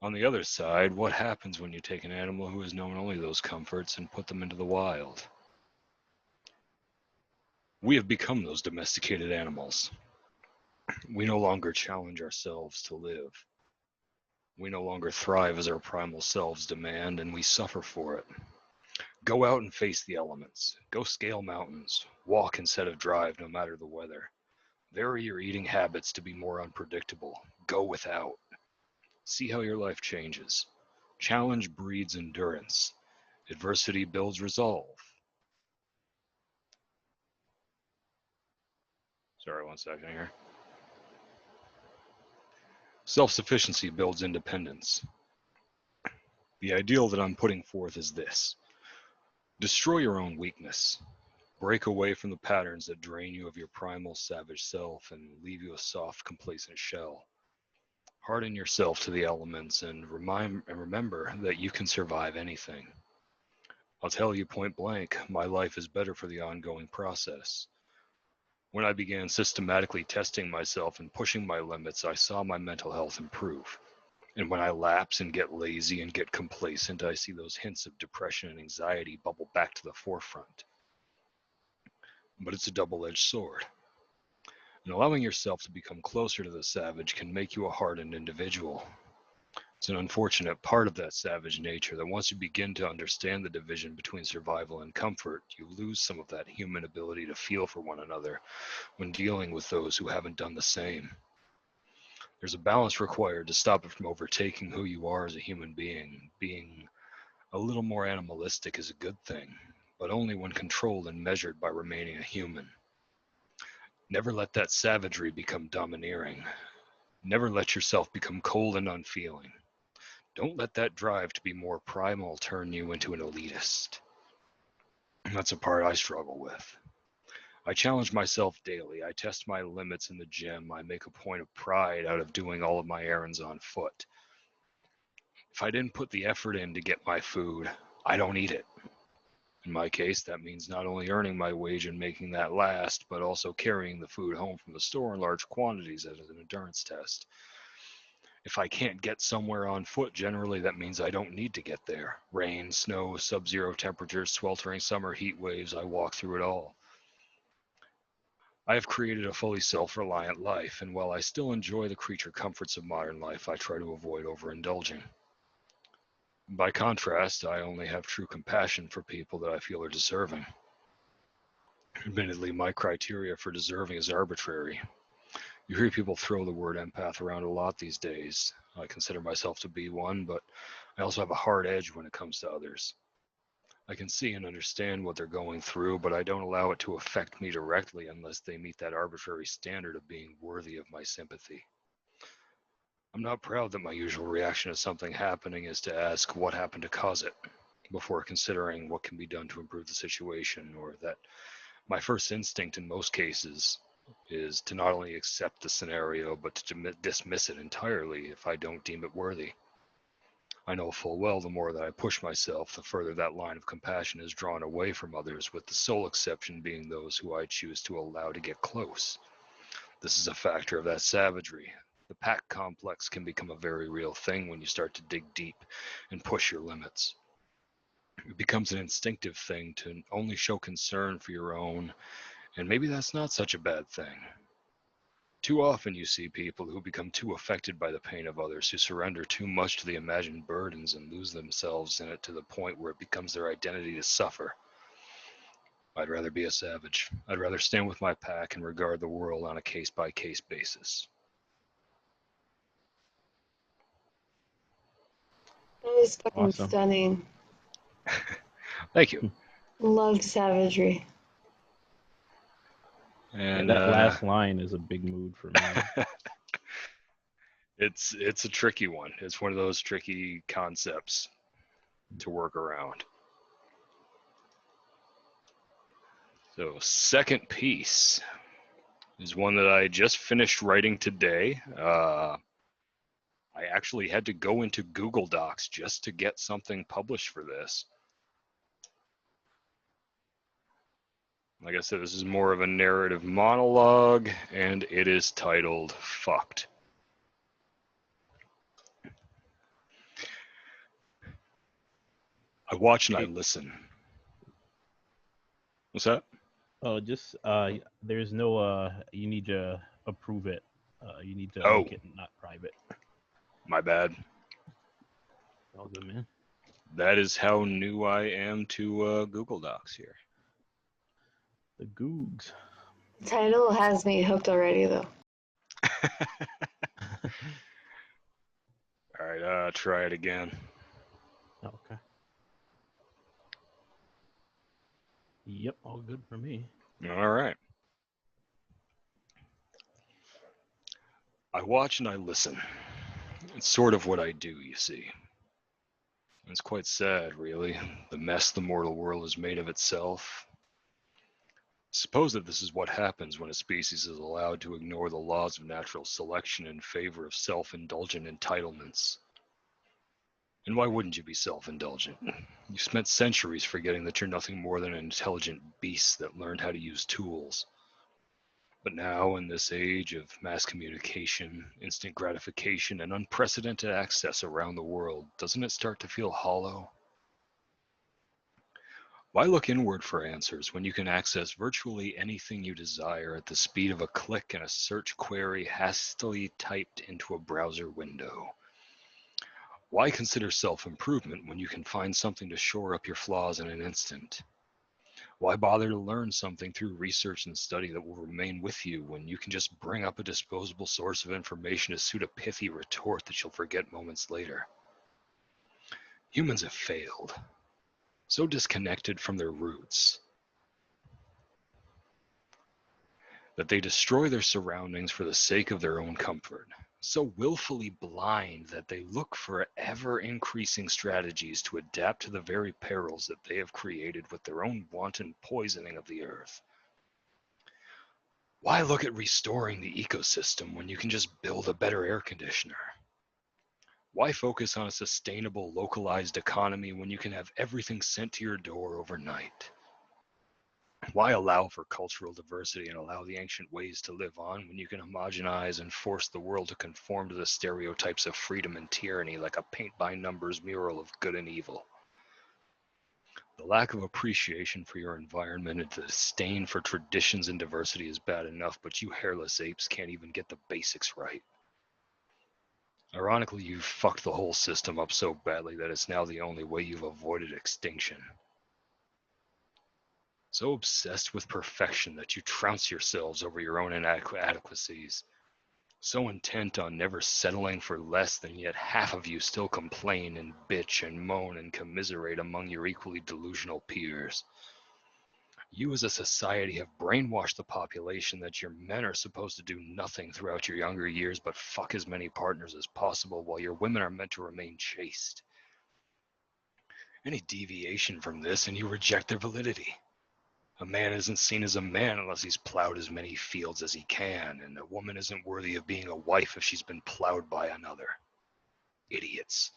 On the other side, what happens when you take an animal who has known only those comforts and put them into the wild? We have become those domesticated animals. We no longer challenge ourselves to live. We no longer thrive as our primal selves demand, and we suffer for it. Go out and face the elements. Go scale mountains. Walk instead of drive, no matter the weather. Vary your eating habits to be more unpredictable. Go without. See how your life changes. Challenge breeds endurance. Adversity builds resolve. Sorry, 1 second here. Self-sufficiency builds independence. The ideal that I'm putting forth is this. Destroy your own weakness. Break away from the patterns that drain you of your primal savage self and leave you a soft, complacent shell. Harden yourself to the elements and remember that you can survive anything. I'll tell you point blank, my life is better for the ongoing process. When I began systematically testing myself and pushing my limits, I saw my mental health improve. And when I lapse and get lazy and get complacent, I see those hints of depression and anxiety bubble back to the forefront. But it's a double-edged sword. And allowing yourself to become closer to the savage can make you a hardened individual. It's an unfortunate part of that savage nature that once you begin to understand the division between survival and comfort, you lose some of that human ability to feel for one another when dealing with those who haven't done the same. There's a balance required to stop it from overtaking who you are as a human being. Being a little more animalistic is a good thing, but only when controlled and measured by remaining a human. Never let that savagery become domineering. Never let yourself become cold and unfeeling. Don't let that drive to be more primal turn you into an elitist. That's a part I struggle with. I challenge myself daily. I test my limits in the gym. I make a point of pride out of doing all of my errands on foot. If I didn't put the effort in to get my food, I don't eat it. In my case, that means not only earning my wage and making that last, but also carrying the food home from the store in large quantities as an endurance test. If I can't get somewhere on foot, generally that means I don't need to get there. Rain, snow, sub-zero temperatures, sweltering summer heat waves, I walk through it all. I have created a fully self-reliant life, and while I still enjoy the creature comforts of modern life, I try to avoid overindulging. By contrast, I only have true compassion for people that I feel are deserving. Admittedly, my criteria for deserving is arbitrary. You hear people throw the word empath around a lot these days. I consider myself to be one, but I also have a hard edge when it comes to others. I can see and understand what they're going through, but I don't allow it to affect me directly unless they meet that arbitrary standard of being worthy of my sympathy. I'm not proud that my usual reaction to something happening is to ask what happened to cause it, before considering what can be done to improve the situation, or that my first instinct in most cases is to not only accept the scenario, but to dismiss it entirely if I don't deem it worthy. I know full well the more that I push myself, the further that line of compassion is drawn away from others, with the sole exception being those who I choose to allow to get close. This is a factor of that savagery. The pack complex can become a very real thing when you start to dig deep and push your limits. It becomes an instinctive thing to only show concern for your own, and maybe that's not such a bad thing. Too often you see people who become too affected by the pain of others, who surrender too much to the imagined burdens and lose themselves in it to the point where it becomes their identity to suffer. I'd rather be a savage. I'd rather stand with my pack and regard the world on a case-by-case basis. That is fucking Awesome. stunning. Thank you. Loved savagery. And that last line is a big mood for me. it's a tricky one. It's one of those tricky concepts to work around. So second piece is one that I just finished writing today. I actually had to go into Google Docs just to get something published for this. Like I said, this is more of a narrative monologue, and it is titled Fucked. I watch and I listen. What's that? Oh, just there's no you need to approve it. You need to Oh. make it not private. My bad. All good, man. That is how new I am to Google Docs here. The Googs. The title has me hooked already, though. All right, try it again. Okay. Yep, all good for me. All right. I watch and I listen. It's sort of what I do, you see. It's quite sad, really, the mess the mortal world has made of itself. Suppose that this is what happens when a species is allowed to ignore the laws of natural selection in favor of self-indulgent entitlements. And why wouldn't you be self-indulgent? You spent centuries forgetting that you're nothing more than an intelligent beast that learned how to use tools. But now, in this age of mass communication, instant gratification, and unprecedented access around the world, doesn't it start to feel hollow? Why look inward for answers when you can access virtually anything you desire at the speed of a click in a search query hastily typed into a browser window? Why consider self-improvement when you can find something to shore up your flaws in an instant? Why bother to learn something through research and study that will remain with you when you can just bring up a disposable source of information to suit a pithy retort that you'll forget moments later? Humans have failed. So disconnected from their roots that they destroy their surroundings for the sake of their own comfort. So willfully blind that they look for ever-increasing strategies to adapt to the very perils that they have created with their own wanton poisoning of the earth. Why look at restoring the ecosystem when you can just build a better air conditioner? Why focus on a sustainable, localized economy when you can have everything sent to your door overnight? Why allow for cultural diversity and allow the ancient ways to live on when you can homogenize and force the world to conform to the stereotypes of freedom and tyranny like a paint-by-numbers mural of good and evil? The lack of appreciation for your environment and the disdain for traditions and diversity is bad enough, but you hairless apes can't even get the basics right. Ironically, you've fucked the whole system up so badly that it's now the only way you've avoided extinction. So obsessed with perfection that you trounce yourselves over your own inadequacies. So intent on never settling for less than yet half of you still complain and bitch and moan and commiserate among your equally delusional peers. You as a society have brainwashed the population that your men are supposed to do nothing throughout your younger years but fuck as many partners as possible while your women are meant to remain chaste. Any deviation from this and you reject their validity. A man isn't seen as a man unless he's plowed as many fields as he can, and a woman isn't worthy of being a wife if she's been plowed by another. Idiots.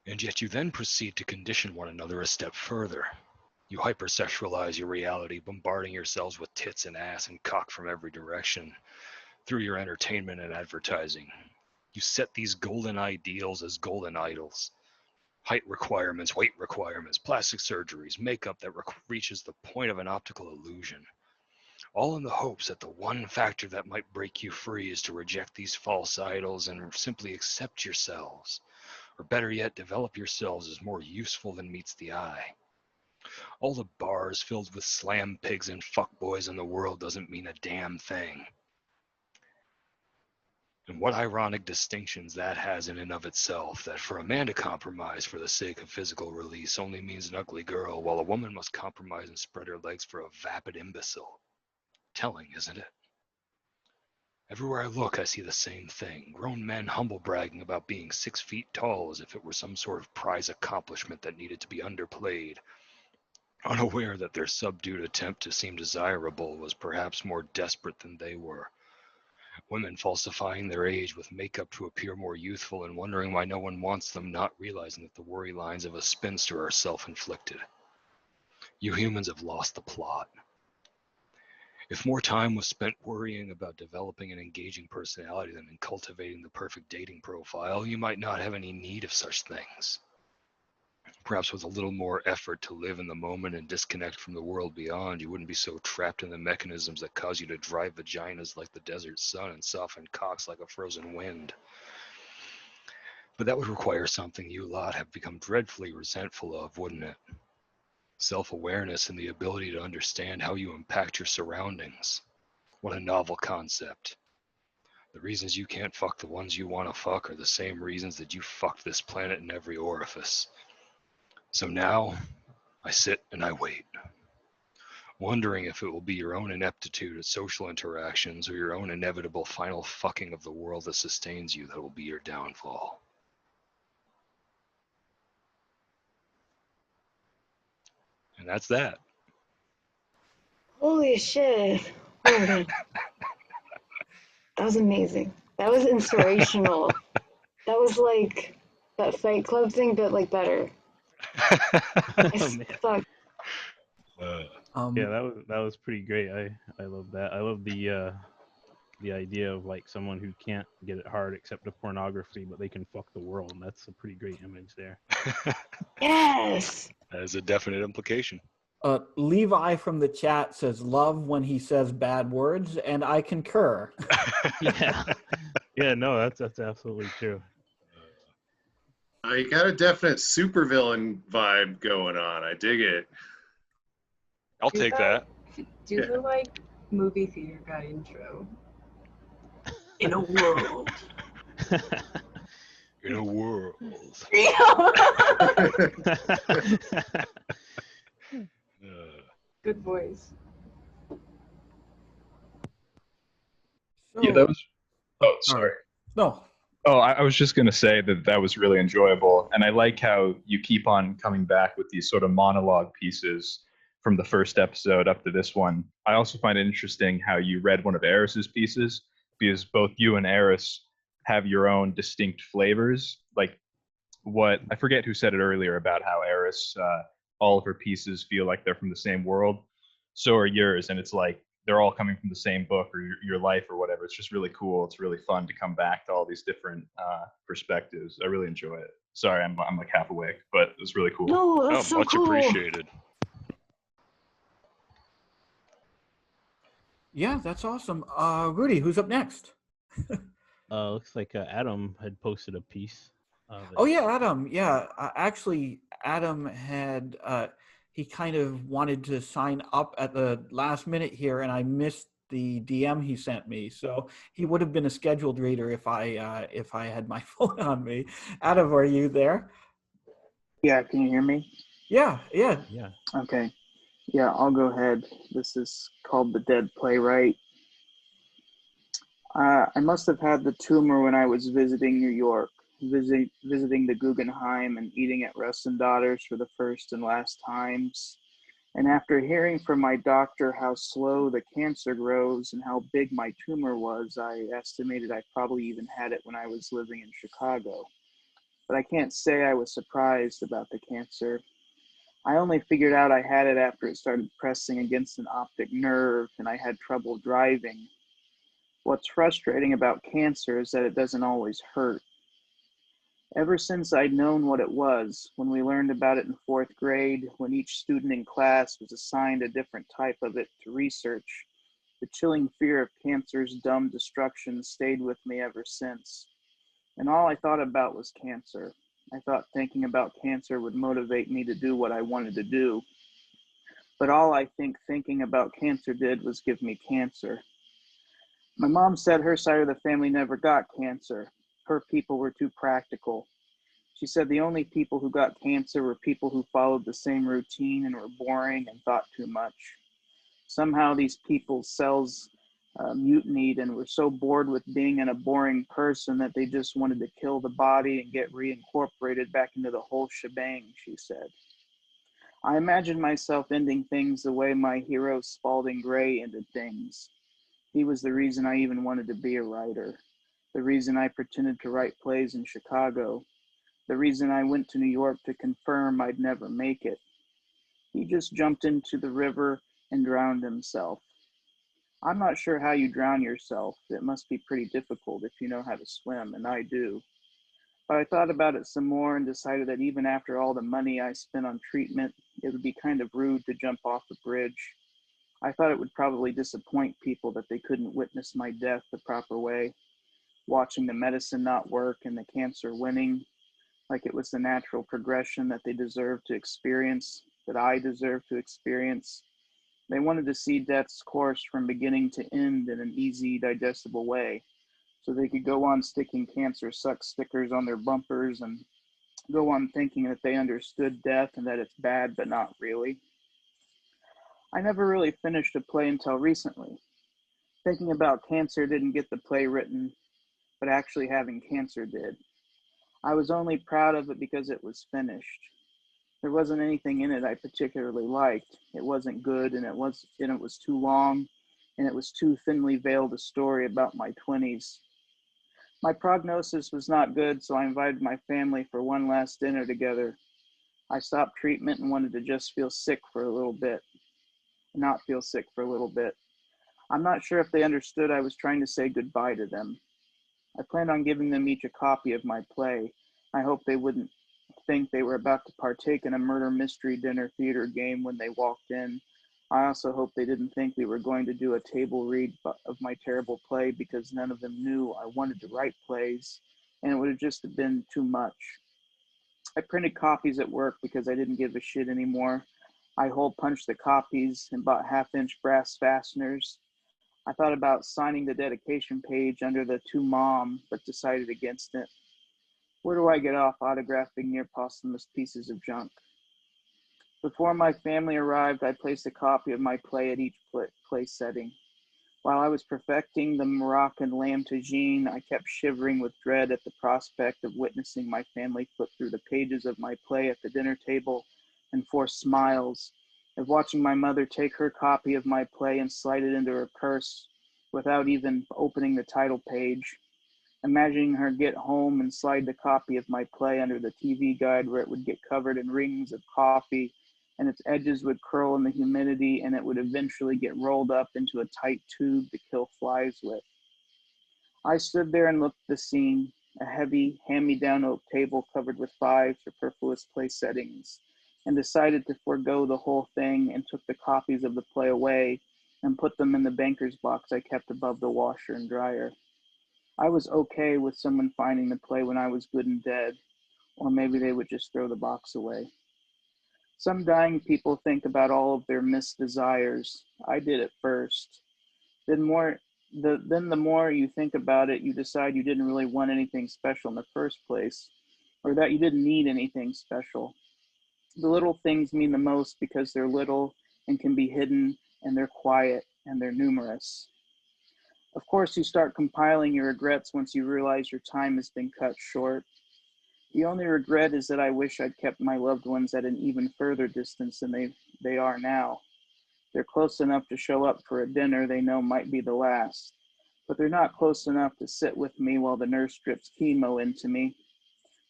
And yet you then proceed to condition one another a step further. You hypersexualize your reality, bombarding yourselves with tits and ass and cock from every direction through your entertainment and advertising. You set these golden ideals as golden idols. Height requirements, weight requirements, plastic surgeries, makeup that reaches the point of an optical illusion. All in the hopes that the one factor that might break you free is to reject these false idols and simply accept yourselves. Or better yet, develop yourselves as more useful than meets the eye. All the bars filled with slam pigs and fuckboys in the world doesn't mean a damn thing. And what ironic distinctions that has in and of itself, that for a man to compromise for the sake of physical release only means an ugly girl, while a woman must compromise and spread her legs for a vapid imbecile. Telling, isn't it? Everywhere I look, I see the same thing. Grown men humble bragging about being 6 feet tall as if it were some sort of prize accomplishment that needed to be underplayed, unaware that their subdued attempt to seem desirable was perhaps more desperate than they were. Women falsifying their age with makeup to appear more youthful and wondering why no one wants them, not realizing that the worry lines of a spinster are self-inflicted. You humans have lost the plot. If more time was spent worrying about developing an engaging personality than in cultivating the perfect dating profile, you might not have any need of such things. Perhaps with a little more effort to live in the moment and disconnect from the world beyond, you wouldn't be so trapped in the mechanisms that cause you to drive vaginas like the desert sun and soften cocks like a frozen wind. But that would require something you lot have become dreadfully resentful of, wouldn't it? Self-awareness and the ability to understand how you impact your surroundings. What a novel concept. The reasons you can't fuck the ones you want to fuck are the same reasons that you fucked this planet in every orifice. So now, I sit and I wait, wondering if it will be your own ineptitude at social interactions or your own inevitable final fucking of the world that sustains you that will be your downfall. And that's that. Holy shit. Jordan. That was amazing. That was inspirational. That was like that Fight Club thing, but like better. Oh, man. Fuck. Yeah, that was pretty great. I love that. I love the idea of like someone who can't get it hard except the pornography, but they can fuck the world. That's a pretty great image there. Yes. That is a definite implication. Levi from the chat says, love when he says bad words, and I concur. Yeah. Yeah, no, that's absolutely true. You got a definite supervillain vibe going on. I dig it. I'll take that. Do the like movie theater guy intro. In a world. In a world. Good voice. Yeah, that was. Oh, sorry. No. Oh, I was just going to say that was really enjoyable. And I like how you keep on coming back with these sort of monologue pieces from the first episode up to this one. I also find it interesting how you read one of Eris's pieces, because both you and Eris have your own distinct flavors. Like what, I forget who said it earlier about how Eris, all of her pieces feel like they're from the same world. So are yours. And it's like, they're all coming from the same book or your life or whatever. It's just really cool. It's really fun to come back to all these different perspectives. I really enjoy it. Sorry, I'm like half awake, but it's really cool. No, that's so much cool. appreciated. Yeah, that's awesome. Rudy, who's up next? Looks like Adam had posted a piece. Oh yeah, Adam. Yeah, actually, Adam had he kind of wanted to sign up at the last minute here, and I missed the DM he sent me. So he would have been a scheduled reader if I had my phone on me. Adam, are you there? Yeah, can you hear me? Yeah. Okay. Yeah, I'll go ahead. This is called The Dead Playwright. I must have had the tumor when I was visiting New York, visiting the Guggenheim and eating at Russ and Daughters for the first and last times. And after hearing from my doctor how slow the cancer grows and how big my tumor was, I estimated I probably even had it when I was living in Chicago. But I can't say I was surprised about the cancer. I only figured out I had it after it started pressing against an optic nerve and I had trouble driving. What's frustrating about cancer is that it doesn't always hurt. Ever since I'd known what it was, when we learned about it in 4th grade, when each student in class was assigned a different type of it to research, the chilling fear of cancer's dumb destruction stayed with me ever since. And all I thought about was cancer. I thought thinking about cancer would motivate me to do what I wanted to do. But all I think thinking about cancer did was give me cancer. My mom said her side of the family never got cancer. Her people were too practical. She said the only people who got cancer were people who followed the same routine and were boring and thought too much. Somehow these people's cells mutinied and were so bored with being a boring person that they just wanted to kill the body and get reincorporated back into the whole shebang, she said. I imagined myself ending things the way my hero Spalding Gray ended things. He was the reason I even wanted to be a writer, the reason I pretended to write plays in Chicago, the reason I went to New York to confirm I'd never make it. He just jumped into the river and drowned himself. I'm not sure how you drown yourself. It must be pretty difficult if you know how to swim, and I do. But I thought about it some more and decided that even after all the money I spent on treatment, it would be kind of rude to jump off the bridge. I thought it would probably disappoint people that they couldn't witness my death the proper way, watching the medicine not work and the cancer winning, like it was the natural progression that they deserved to experience, that I deserved to experience. They wanted to see death's course from beginning to end in an easy, digestible way, so they could go on sticking cancer sucks stickers on their bumpers and go on thinking that they understood death and that it's bad, but not really. I never really finished a play until recently. Thinking about cancer didn't get the play written, but actually having cancer did. I was only proud of it because it was finished. There wasn't anything in it I particularly liked. It wasn't good, and it was too long, and it was too thinly veiled a story about my 20s. My prognosis was not good, so I invited my family for one last dinner together. I stopped treatment and wanted to just feel sick for a little bit. Not feel sick for a little bit. I'm not sure if they understood I was trying to say goodbye to them. I planned on giving them each a copy of my play. I hoped they wouldn't think they were about to partake in a murder mystery dinner theater game when they walked in. I also hoped they didn't think we were going to do a table read of my terrible play, because none of them knew I wanted to write plays, and it would have just been too much. I printed copies at work because I didn't give a shit anymore. I hole punched the copies and bought half-inch brass fasteners. I thought about signing the dedication page under the to Mom, but decided against it. Where do I get off autographing near posthumous pieces of junk? Before my family arrived, I placed a copy of my play at each place setting. While I was perfecting the Moroccan lamb tagine, I kept shivering with dread at the prospect of witnessing my family flip through the pages of my play at the dinner table and force smiles, of watching my mother take her copy of my play and slide it into her purse without even opening the title page, imagining her get home and slide the copy of my play under the TV guide where it would get covered in rings of coffee and its edges would curl in the humidity and it would eventually get rolled up into a tight tube to kill flies with. I stood there and looked at the scene, a heavy, hand-me-down oak table covered with 5 superfluous place settings, and decided to forego the whole thing and took the copies of the play away and put them in the banker's box I kept above the washer and dryer. I was okay with someone finding the play when I was good and dead, or maybe they would just throw the box away. Some dying people think about all of their missed desires. I did at first. Then the more you think about it, you decide you didn't really want anything special in the first place, or that you didn't need anything special. The little things mean the most because they're little and can be hidden, and they're quiet and they're numerous. Of course, you start compiling your regrets once you realize your time has been cut short. The only regret is that I wish I'd kept my loved ones at an even further distance than they are now. They're close enough to show up for a dinner they know might be the last, but they're not close enough to sit with me while the nurse drips chemo into me.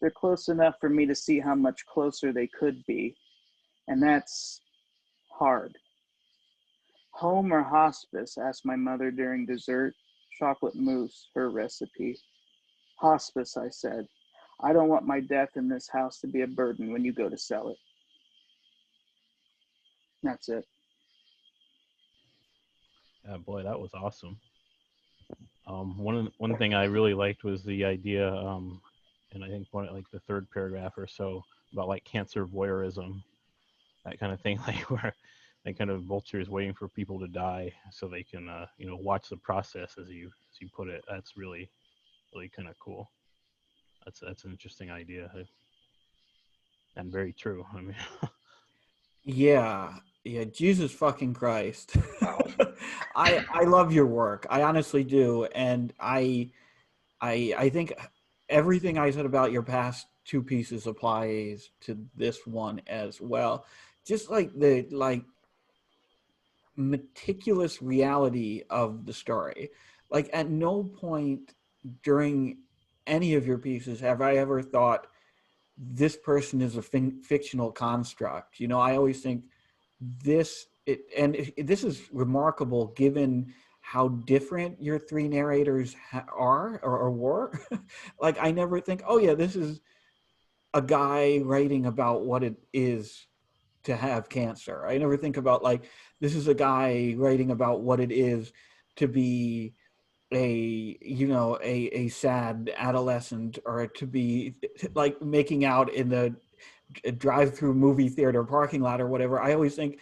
They're close enough for me to see how much closer they could be, and that's hard. Home or hospice? Asked my mother during dessert. Chocolate mousse, her recipe. Hospice, I said. I don't want my death in this house to be a burden when you go to sell it. That's it. Yeah, boy, that was awesome. One thing I really liked was the idea, and I think like the third paragraph or so, about like cancer voyeurism, that kind of thing, like where they kind of vultures waiting for people to die so they can watch the process, as you put it. That's really kind of cool. That's an interesting idea, and very true. I mean, Yeah, Jesus fucking Christ. I love your work. I honestly do, and I think everything I said about your past 2 pieces applies to this one as well. Just like meticulous reality of the story. Like at no point during any of your pieces have I ever thought this person is a fictional construct. You know, I always think this this is remarkable given how different your three narrators are or were. Like I never think, oh yeah, this is a guy writing about what it is to have cancer. I never think about like this is a guy writing about what it is to be a sad adolescent, or to be like making out in the drive-through movie theater parking lot or whatever. I always think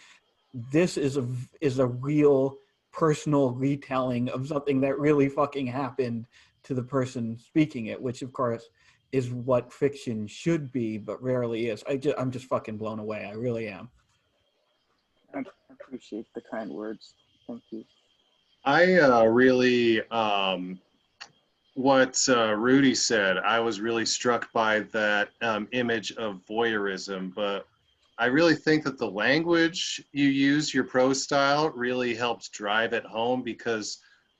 this is a real personal retelling of something that really fucking happened to the person speaking it, which of course is what fiction should be, but rarely is. I'm just fucking blown away. I really am. I appreciate the kind words. Thank you. I really, what Rudy said, I was really struck by that image of voyeurism, but I really think that the language you use, your prose style, really helped drive it home, because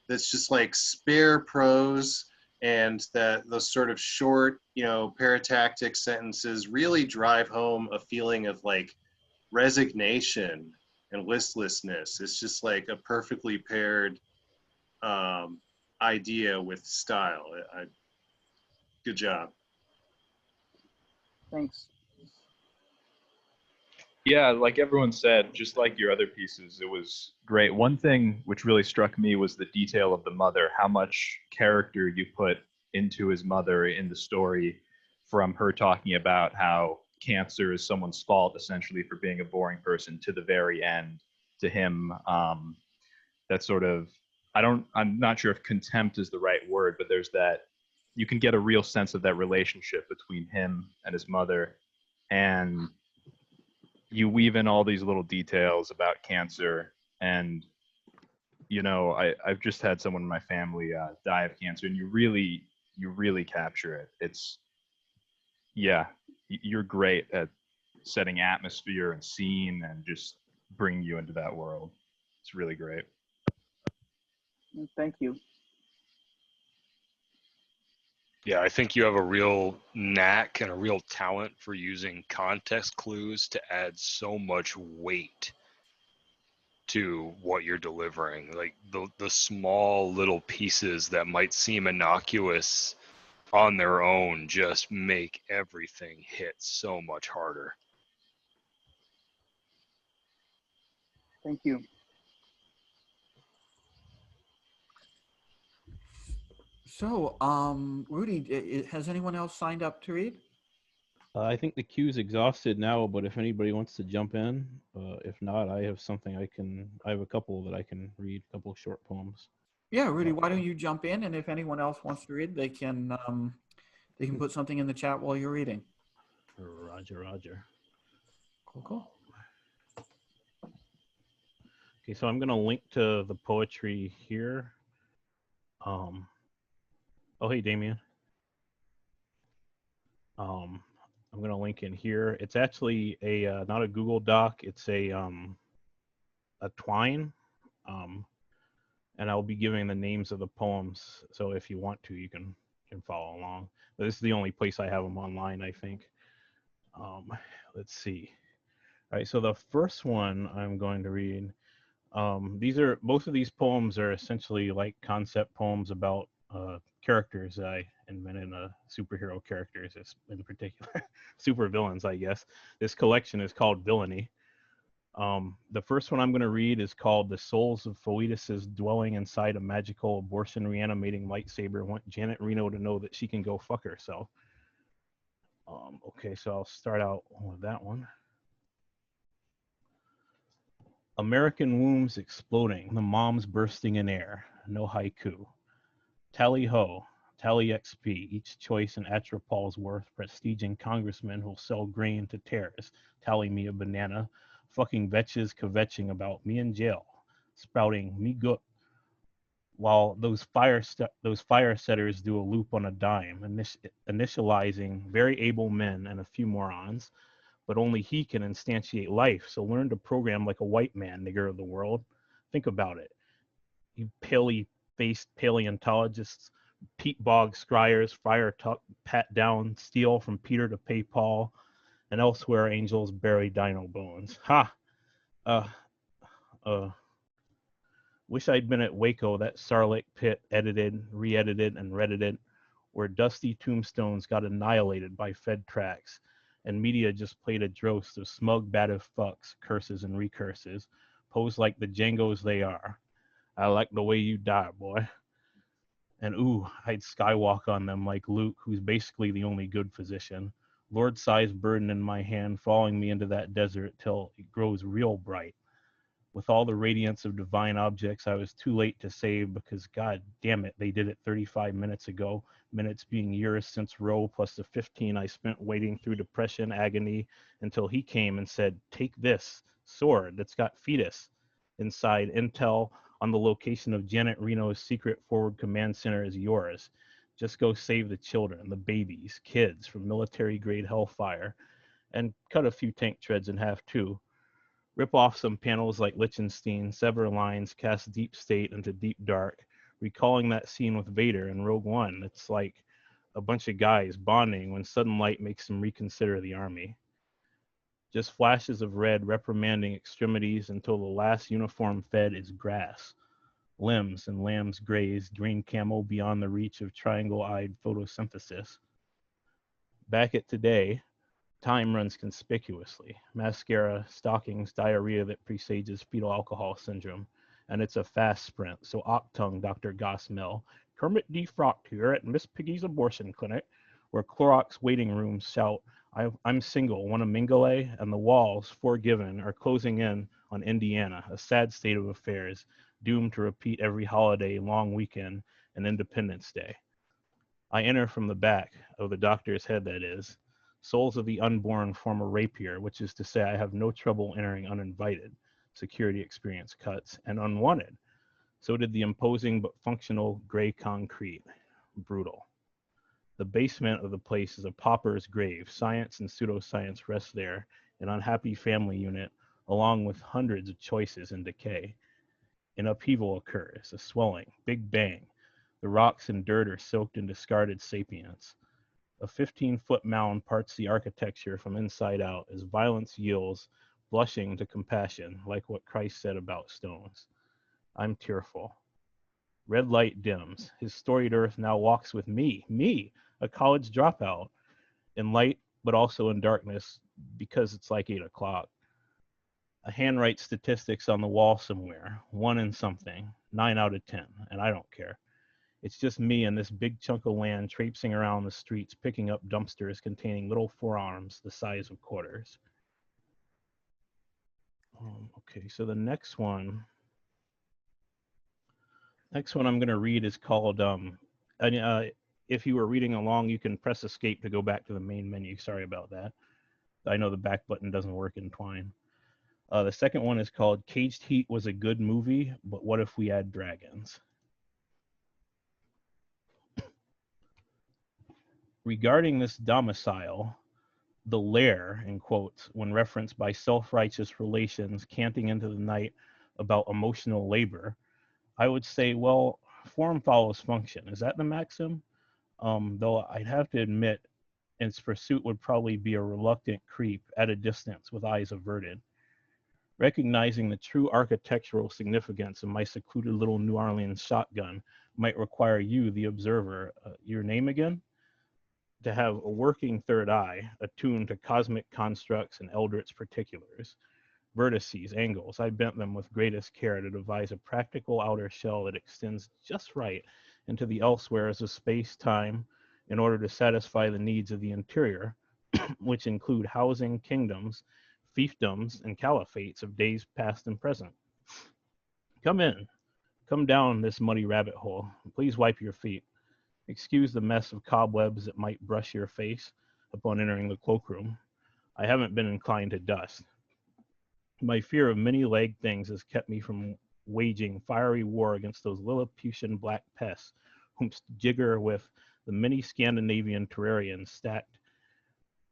it's just like spare prose, and that those sort of short, paratactic sentences really drive home a feeling of like resignation and listlessness. It's just like a perfectly paired idea with style. Good job. Thanks. Yeah, like everyone said, just like your other pieces, it was great. One thing which really struck me was the detail of the mother, how much character you put into his mother in the story, from her talking about how cancer is someone's fault, essentially, for being a boring person, to the very end, to him. That sort of, I'm not sure if contempt is the right word, but there's that, you can get a real sense of that relationship between him and his mother. And you weave in all these little details about cancer, and I've just had someone in my family die of cancer, and you really capture it. It's, yeah, you're great at setting atmosphere and scene and just bringing you into that world. It's really great. Thank you. Yeah, I think you have a real knack and a real talent for using context clues to add so much weight to what you're delivering. Like the small little pieces that might seem innocuous on their own just make everything hit so much harder. Thank you. So, Rudy, has anyone else signed up to read? I think the queue's exhausted now, but if anybody wants to jump in, if not, I have something I have a couple that I can read, a couple of short poems. Yeah, Rudy, why don't you jump in, and if anyone else wants to read, they can put something in the chat while you're reading. Roger. Cool. Okay, so I'm gonna link to the poetry here. Oh, hey, Damien. I'm gonna link in here. It's actually a not a Google Doc. It's a Twine, and I'll be giving the names of the poems. So if you want to, you can follow along. But this is the only place I have them online, I think. Let's see. All right, so the first one I'm going to read. Both of these poems are essentially like concept poems about characters that I invented, superhero characters in particular, super villains, I guess. This collection is called Villainy. The first one I'm going to read is called The Souls of Foetuses Dwelling Inside a Magical Abortion Reanimating Lightsaber Want Janet Reno to Know That She Can Go Fuck Herself. Okay, so I'll start out with that one. American wombs exploding, the moms bursting in air. No haiku. Tally ho, tally XP, each choice an Atropol's worth, prestiging congressmen who'll sell grain to terrorists. Tally me a banana, fucking vetches kvetching about me in jail, spouting me good, while those fire setters do a loop on a dime, initializing very able men and a few morons. But only he can instantiate life, so learn to program like a white man, nigger of the world. Think about it. You paley-faced paleontologists, Pete Bog scryers, Friar Tuck, Pat Down, steal from Peter to pay Paul, and elsewhere angels bury dino bones. Ha! Uh, uh, Wish I'd been at Waco, that Sarlacc pit, edited, re-edited, and reddited, where dusty tombstones got annihilated by Fed tracks, and media just played a dross of smug battive fucks, curses and recurses, posed like the Django's they are. I like the way you die, boy. And ooh, I'd skywalk on them like Luke, who's basically the only good physician. Lord-sized burden in my hand, following me into that desert till it grows real bright. With all the radiance of divine objects I was too late to save because, god damn it, they did it 35 minutes ago, minutes being years since Roe, plus the 15 I spent waiting through depression, agony, until he came and said, take this sword that's got fetus inside. Intel on the location of Janet Reno's secret forward command center is yours. Just go save the children, the babies, kids from military-grade hellfire, and cut a few tank treads in half too. Rip off some panels like Lichtenstein, sever lines, cast deep state into deep dark, recalling that scene with Vader in Rogue One. It's like a bunch of guys bonding when sudden light makes them reconsider the army. Just flashes of red reprimanding extremities until the last uniform fed is grass. Limbs and lambs grazed, green camo beyond the reach of triangle-eyed photosynthesis. Back at today, time runs conspicuously. Mascara, stockings, diarrhea that presages fetal alcohol syndrome. And it's a fast sprint, so Octung, Dr. Gosmell. Kermit D. Frocht here at Miss Piggy's abortion clinic, where Clorox waiting rooms shout, I'm single, want to mingle, eh? And the walls, forgiven, are closing in on Indiana, a sad state of affairs, doomed to repeat every holiday, long weekend, and Independence Day. I enter from the back, of the doctor's head that is. Souls of the unborn form a rapier, which is to say I have no trouble entering uninvited, security experience cuts, and unwanted. So did the imposing but functional gray concrete. Brutal. The basement of the place is a pauper's grave. Science and pseudoscience rest there, an unhappy family unit, along with hundreds of choices in decay. An upheaval occurs, a swelling, big bang. The rocks and dirt are soaked in discarded sapience. A 15-foot mound parts the architecture from inside out as violence yields, blushing to compassion, like what Christ said about stones. I'm tearful. Red light dims. His storied earth now walks with me, a college dropout, in light but also in darkness because it's like 8 o'clock. A hand writes statistics on the wall somewhere, 1 in something, 9 out of 10, and I don't care. It's just me and this big chunk of land traipsing around the streets, picking up dumpsters containing little forearms the size of quarters. Okay, so the next one I'm going to read is called, if you were reading along, you can press escape to go back to the main menu. Sorry about that. I know the back button doesn't work in Twine. The second one is called Caged Heat Was a Good Movie, but What If We Had Dragons? Regarding this domicile, the lair, in quotes, when referenced by self-righteous relations canting into the night about emotional labor, I would say, well, form follows function. Is that the maxim? Though I'd have to admit its pursuit would probably be a reluctant creep at a distance with eyes averted. Recognizing the true architectural significance of my secluded little New Orleans shotgun might require you, the observer, your name again? To have a working third eye, attuned to cosmic constructs and eldritch particulars. Vertices, angles, I bent them with greatest care to devise a practical outer shell that extends just right into the elsewheres of space-time in order to satisfy the needs of the interior, which include housing, kingdoms, fiefdoms, and caliphates of days past and present. Come in. Come down this muddy rabbit hole. Please wipe your feet. Excuse the mess of cobwebs that might brush your face upon entering the cloakroom. I haven't been inclined to dust. My fear of many-legged things has kept me from waging fiery war against those Lilliputian black pests whom jigger with the many Scandinavian terrarians stacked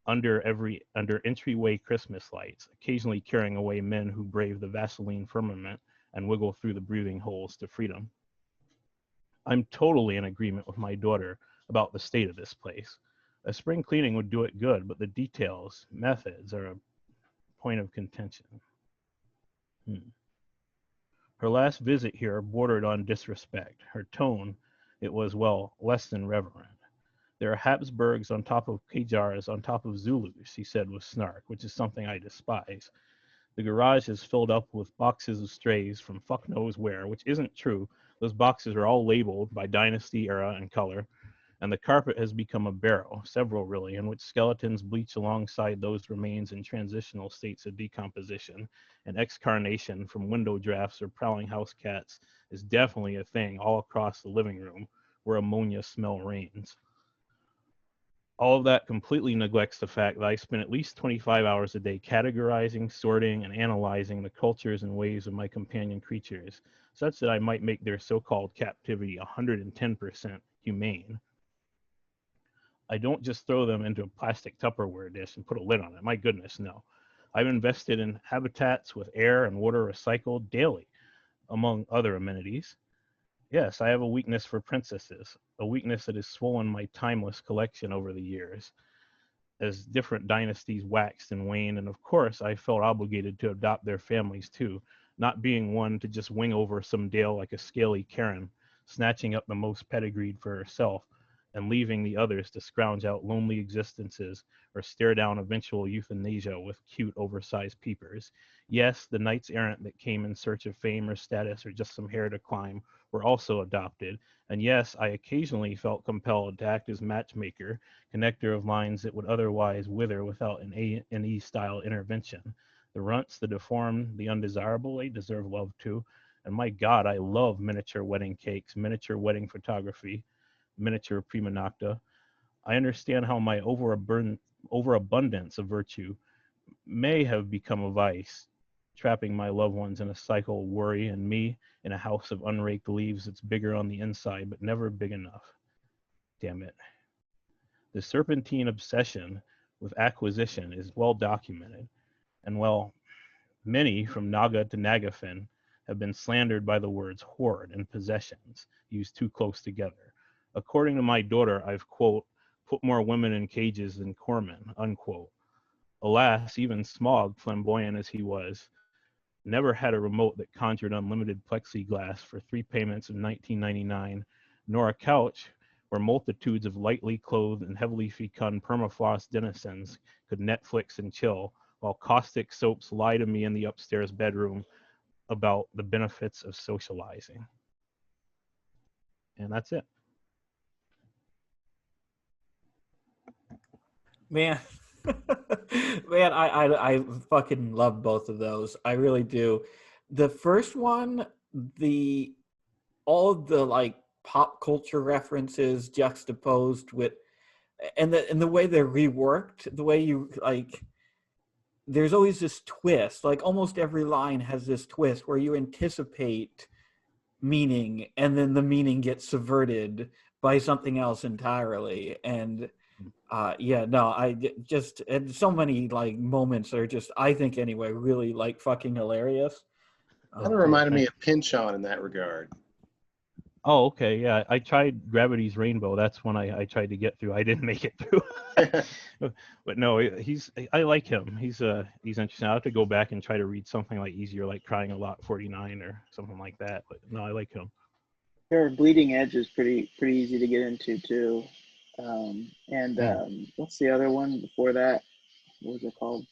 under entryway Christmas lights, occasionally carrying away men who brave the Vaseline firmament and wiggle through the breathing holes to freedom. I'm totally in agreement with my daughter about the state of this place. A spring cleaning would do it good, but the details, methods are a point of contention. Her last visit here bordered on disrespect. Her tone, it was, well, less than reverent. There are Habsburgs on top of Qajars on top of Zulus, he said with snark, which is something I despise. The garage is filled up with boxes of strays from fuck knows where, which isn't true. Those boxes are all labeled by dynasty, era, and color. And the carpet has become a barrow, several really, in which skeletons bleach alongside those remains in transitional states of decomposition. And excarnation from window drafts or prowling house cats is definitely a thing all across the living room where ammonia smell reigns. All of that completely neglects the fact that I spend at least 25 hours a day categorizing, sorting, and analyzing the cultures and ways of my companion creatures, such that I might make their so-called captivity 110% humane. I don't just throw them into a plastic Tupperware dish and put a lid on it. My goodness, no. I've invested in habitats with air and water recycled daily, among other amenities. Yes, I have a weakness for princesses, a weakness that has swollen my timeless collection over the years, as different dynasties waxed and waned, and of course I felt obligated to adopt their families too, not being one to just wing over some dale like a scaly Karen, snatching up the most pedigreed for herself, and leaving the others to scrounge out lonely existences or stare down eventual euthanasia with cute oversized peepers. Yes, the knights errant that came in search of fame or status or just some hair to climb were also adopted, and yes, I occasionally felt compelled to act as matchmaker, connector of lines that would otherwise wither without an A&E style intervention. The runts, the deformed, the undesirable, they deserve love too, and my God, I love miniature wedding cakes, miniature wedding photography, miniature prima nocta. I understand how my overabundance of virtue may have become a vice, trapping my loved ones in a cycle of worry and me in a house of unraked leaves that's bigger on the inside but never big enough. Damn it. The serpentine obsession with acquisition is well documented, and well, many from Naga to Nagafin have been slandered by the words hoard and possessions used too close together. According to my daughter, I've, quote, put more women in cages than Corman, unquote. Alas, even Smog, flamboyant as he was, never had a remote that conjured unlimited plexiglass for 3 payments of $19.99, nor a couch where multitudes of lightly clothed and heavily fecund permafrost denizens could Netflix and chill, while caustic soaps lie to me in the upstairs bedroom about the benefits of socializing. And that's it. Man, man, I fucking love both of those. I really do. The first one, all of the like pop culture references juxtaposed with, and the way they're reworked, the way you like, there's always this twist. Like almost every line has this twist where you anticipate meaning, and then the meaning gets subverted by something else entirely. And yeah, no, just and so many like moments that are just, I think anyway, really like fucking hilarious. Kind of reminded me of Pinchon in that regard. Oh, okay, yeah. I tried Gravity's Rainbow. That's one I tried to get through. I didn't make it through. But no, I like him. He's interesting. I'll have to go back and try to read something like easier, like Crying a Lot 49 or something like that. But no, I like him. Bleeding Edge is pretty easy to get into too. What's the other one before that? What was it called?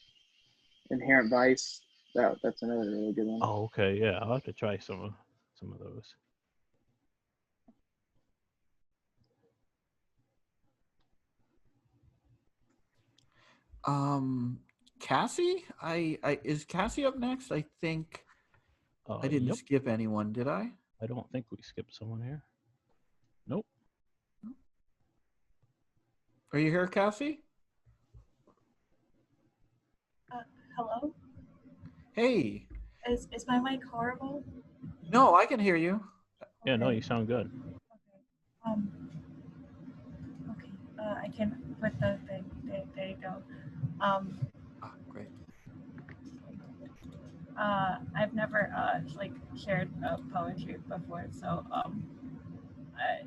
Inherent Vice. That's another really good one. Oh, okay, yeah. I'll have to try some of those. Cassie, is Cassie up next? I think I didn't skip anyone, did I? I don't think we skipped someone here. Nope. Are you here, Cassie? Hello? Hey. Is my mic horrible? No, I can hear you. Yeah, no, you sound good. Okay, I can put the thing. There you go. Great. I've never like shared poetry before, so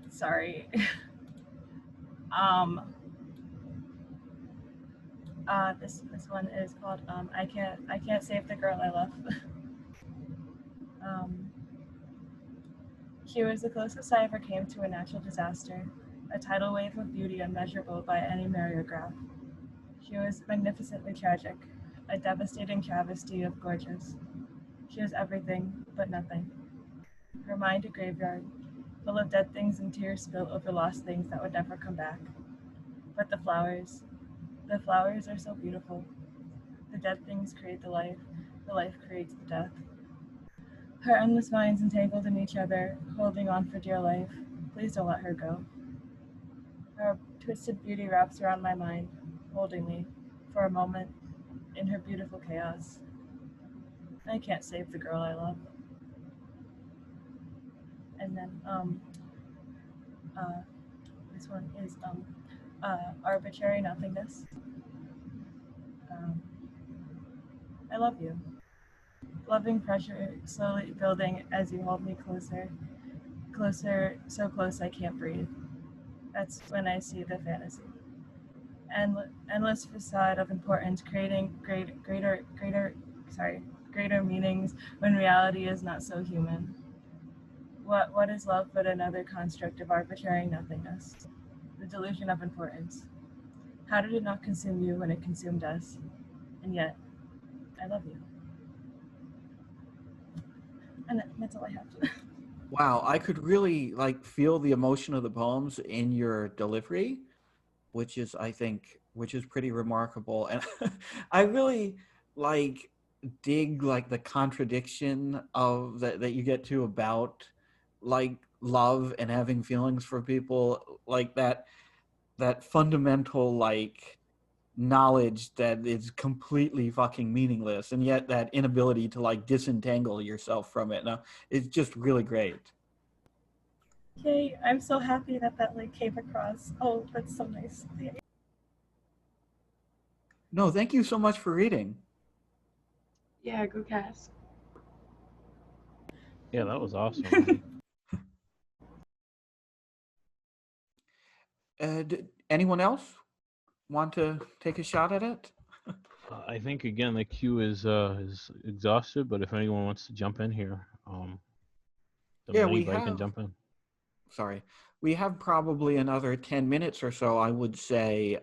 sorry. um, this one is called I can't save the girl I love. um, she was the closest I ever came to a natural disaster, a tidal wave of beauty unmeasurable by any myriograph. She was magnificently tragic, a devastating travesty of gorgeous. She was everything but nothing. Her mind a graveyard, full of dead things and tears spilled over lost things that would never come back. But the flowers are so beautiful. The dead things create the life creates the death. Her endless minds entangled in each other, holding on for dear life. Please don't let her go. Her twisted beauty wraps around my mind, holding me, for a moment, in her beautiful chaos. I can't save the girl I love. And then this one is arbitrary nothingness. I love you. Loving pressure slowly building as you hold me closer, closer, so close I can't breathe. That's when I see the fantasy. Endless facade of importance, creating greater meanings when reality is not so human. What is love but another construct of arbitrary nothingness? The delusion of importance. How did it not consume you when it consumed us? And yet, I love you. And that's all I have. Wow, I could really like feel the emotion of the poems in your delivery, which is, I think, which is pretty remarkable. And I really like dig like the contradiction of that you get to about like love and having feelings for people, like that fundamental like knowledge that is completely fucking meaningless, and yet that inability to like disentangle yourself from it. Now, it's just really great. Yay, I'm so happy that like came across. Oh, that's so nice. No, thank you so much for reading. Yeah, go Cass. Yeah, that was awesome. Anyone else want to take a shot at it? I think again the queue is exhausted, but if anyone wants to jump in here, Yeah, anybody can jump in. Sorry, we have probably another 10 minutes or so, I would say,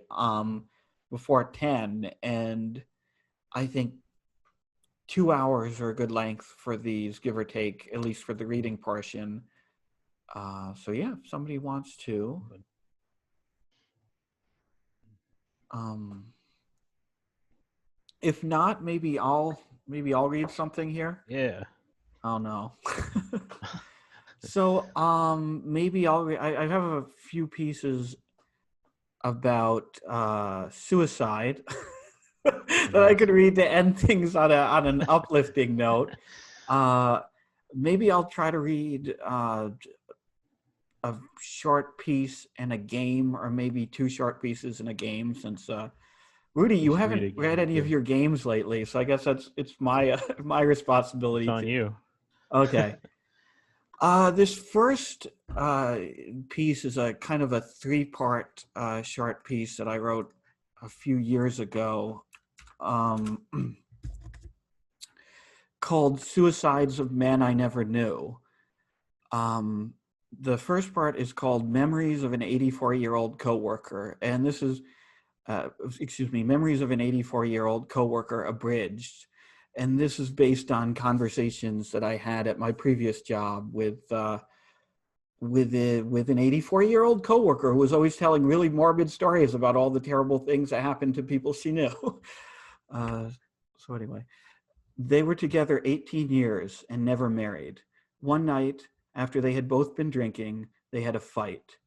before 10, and I think 2 hours are a good length for these, give or take, at least for the reading portion. So yeah, if somebody wants to. If not, maybe I'll read something here. Yeah. Oh no. So maybe I have a few pieces about suicide that I could read to end things on an uplifting note. Maybe I'll try to read a short piece and a game, or maybe 2 short pieces and a game, since Rudy, you haven't read any of your games lately, so I guess it's my my responsibility. It's on you. Okay. This first piece is a kind of a 3-part short piece that I wrote a few years ago, called "Suicides of Men I Never Knew." The first part is called "Memories of an 84-year-old coworker," and this is, Memories of an 84-year-old coworker abridged. And this is based on conversations that I had at my previous job with an 84-year-old coworker who was always telling really morbid stories about all the terrible things that happened to people she knew. So anyway, they were together 18 years and never married. One night, after they had both been drinking, they had a fight.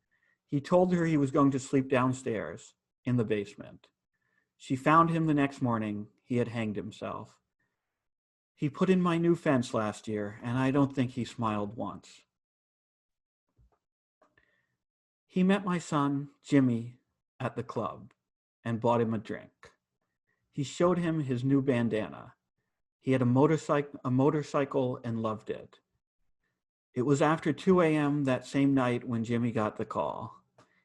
He told her he was going to sleep downstairs in the basement. She found him the next morning. He had hanged himself. He put in my new fence last year, and I don't think he smiled once. He met my son, Jimmy, at the club and bought him a drink. He showed him his new bandana. He had a motorcycle and loved it. It was after 2 a.m. that same night when Jimmy got the call.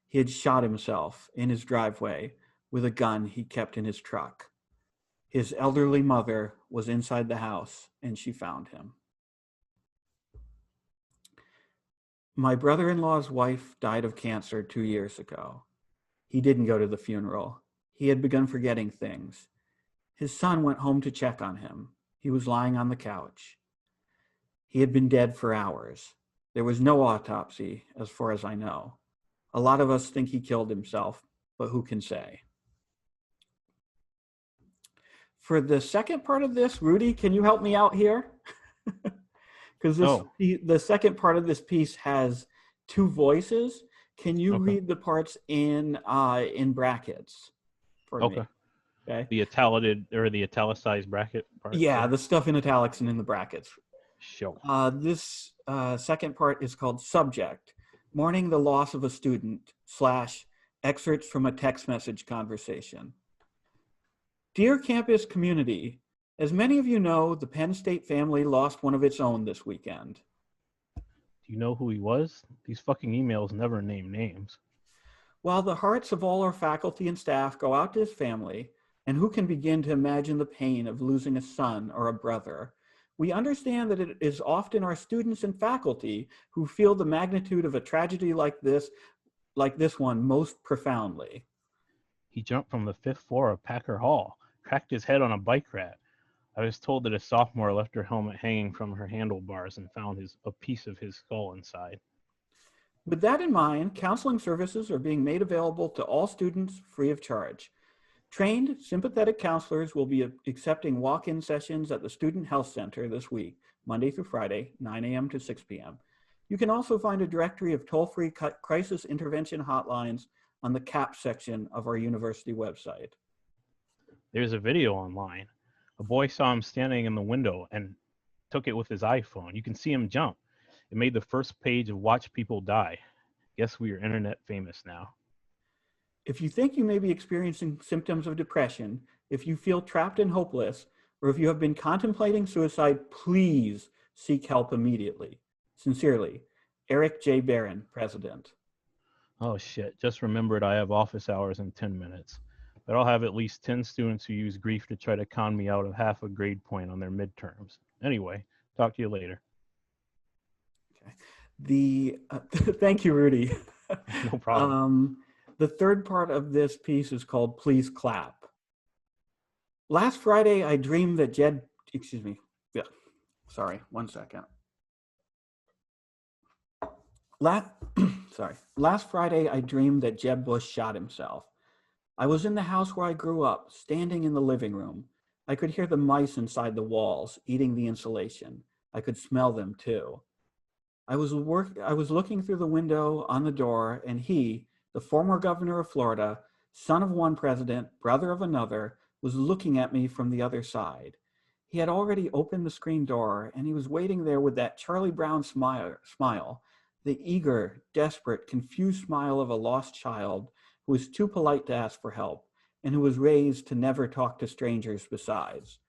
He had shot himself in his driveway with a gun he kept in his truck. His elderly mother was inside the house and she found him. My brother-in-law's wife died of cancer 2 years ago. He didn't go to the funeral. He had begun forgetting things. His son went home to check on him. He was lying on the couch. He had been dead for hours. There was no autopsy, as far as I know. A lot of us think he killed himself, but who can say? For the second part of this, Rudy, can you help me out here? Because the second part of this piece has two voices. Can you read the parts in brackets for me? Okay. The italicized bracket part. Yeah, the stuff in italics and in the brackets. Sure. This second part is called Subject, Mourning the Loss of a Student / Excerpts from a Text Message Conversation. Dear campus community, as many of you know, the Penn State family lost one of its own this weekend. Do you know who he was? These fucking emails never name names. While the hearts of all our faculty and staff go out to his family, and who can begin to imagine the pain of losing a son or a brother, we understand that it is often our students and faculty who feel the magnitude of a tragedy like this one most profoundly. He jumped from the 5th floor of Packer Hall, cracked his head on a bike rack. I was told that a sophomore left her helmet hanging from her handlebars and found a piece of his skull inside. With that in mind, counseling services are being made available to all students free of charge. Trained, sympathetic counselors will be accepting walk-in sessions at the Student Health Center this week, Monday through Friday, 9 a.m. to 6 p.m. You can also find a directory of toll-free crisis intervention hotlines on the CAP section of our university website. There's a video online. A boy saw him standing in the window and took it with his iPhone. You can see him jump. It made the first page of Watch People Die. Guess we are internet famous now. If you think you may be experiencing symptoms of depression, if you feel trapped and hopeless, or if you have been contemplating suicide, please seek help immediately. Sincerely, Eric J. Barron, President. Oh shit, just remembered I have office hours in 10 minutes. But I'll have at least 10 students who use grief to try to con me out of half a grade point on their midterms. Anyway, talk to you later. Okay. Thank you, Rudy. No problem. The third part of this piece is called Please Clap. Last Friday, I dreamed that Last Friday, I dreamed that Jeb Bush shot himself. I was in the house where I grew up, standing in the living room. I could hear the mice inside the walls, eating the insulation. I could smell them too. I was looking through the window on the door, and he, the former governor of Florida, son of one president, brother of another, was looking at me from the other side. He had already opened the screen door, and he was waiting there with that Charlie Brown smile, the eager, desperate, confused smile of a lost child who was too polite to ask for help, and who was raised to never talk to strangers besides.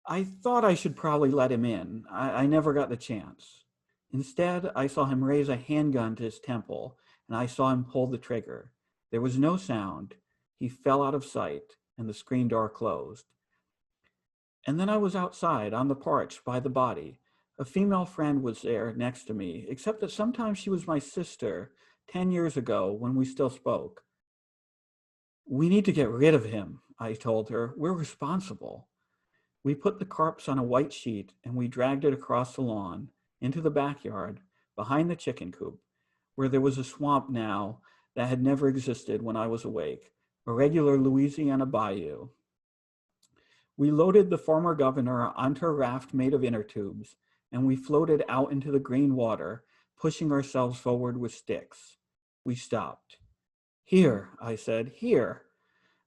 I thought I should probably let him in. I never got the chance. Instead, I saw him raise a handgun to his temple, and I saw him pull the trigger. There was no sound. He fell out of sight, and the screen door closed. And then I was outside on the porch by the body. A female friend was there next to me, except that sometimes she was my sister 10 years ago when we still spoke. We need to get rid of him, I told her. We're responsible. We put the corpse on a white sheet and we dragged it across the lawn, into the backyard, behind the chicken coop, where there was a swamp now that had never existed when I was awake, a regular Louisiana bayou. We loaded the former governor onto a raft made of inner tubes, and we floated out into the green water, pushing ourselves forward with sticks. We stopped. Here, I said, here.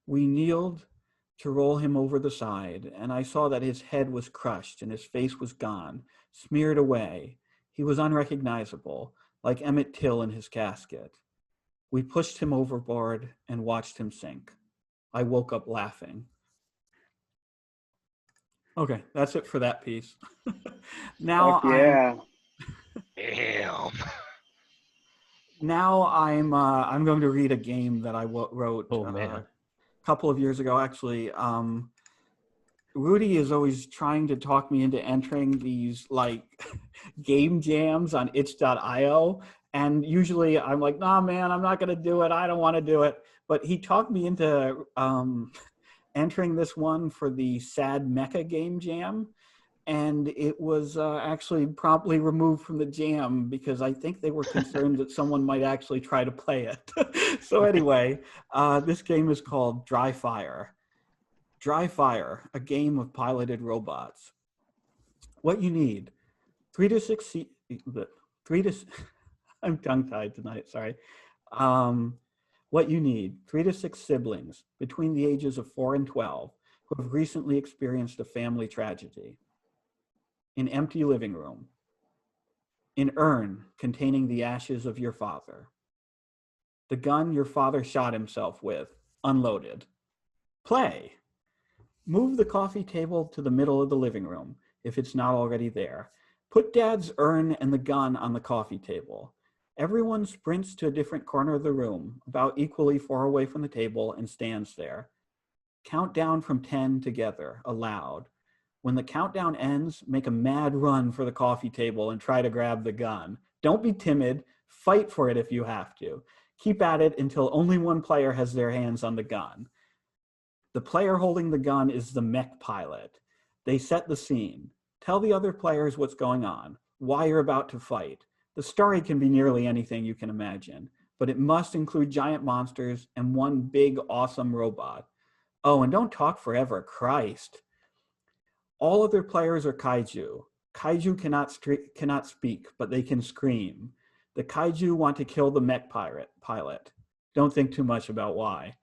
We kneeled to roll him over the side, and I saw that his head was crushed and his face was gone, smeared away. He was unrecognizable, like Emmett Till in his casket. We pushed him overboard and watched him sink. I woke up laughing. Okay, that's it for that piece. Now Heck yeah. Damn. I'm going to read a game that I wrote Oh man. a couple of years ago. Actually, Rudy is always trying to talk me into entering these like game jams on itch.io. And usually I'm like, nah, man, I'm not going to do it. I don't want to do it. But he talked me into entering this one for the Sad Mecha Game Jam. And it was actually promptly removed from the jam because I think they were concerned that someone might actually try to play it. So anyway, this game is called Dry Fire. Dry Fire, a game of piloted robots. What you need, 3 to 6, 3 to, I'm tongue-tied tonight, sorry. What you need, 3 to 6 siblings between the ages of 4 and 12 who have recently experienced a family tragedy. An empty living room. An urn containing the ashes of your father. The gun your father shot himself with, unloaded. Play. Move the coffee table to the middle of the living room, if it's not already there. Put Dad's urn and the gun on the coffee table. Everyone sprints to a different corner of the room, about equally far away from the table, and stands there. Count down from 10 together, aloud. When the countdown ends, make a mad run for the coffee table and try to grab the gun. Don't be timid. Fight for it if you have to. Keep at it until only one player has their hands on the gun. The player holding the gun is the mech pilot. They set the scene. Tell the other players what's going on, why you're about to fight. The story can be nearly anything you can imagine, but it must include giant monsters and one big, awesome robot. Oh, and don't talk forever, Christ. All other players are kaiju. Kaiju cannot speak, but they can scream. The kaiju want to kill the mech pilot. Don't think too much about why.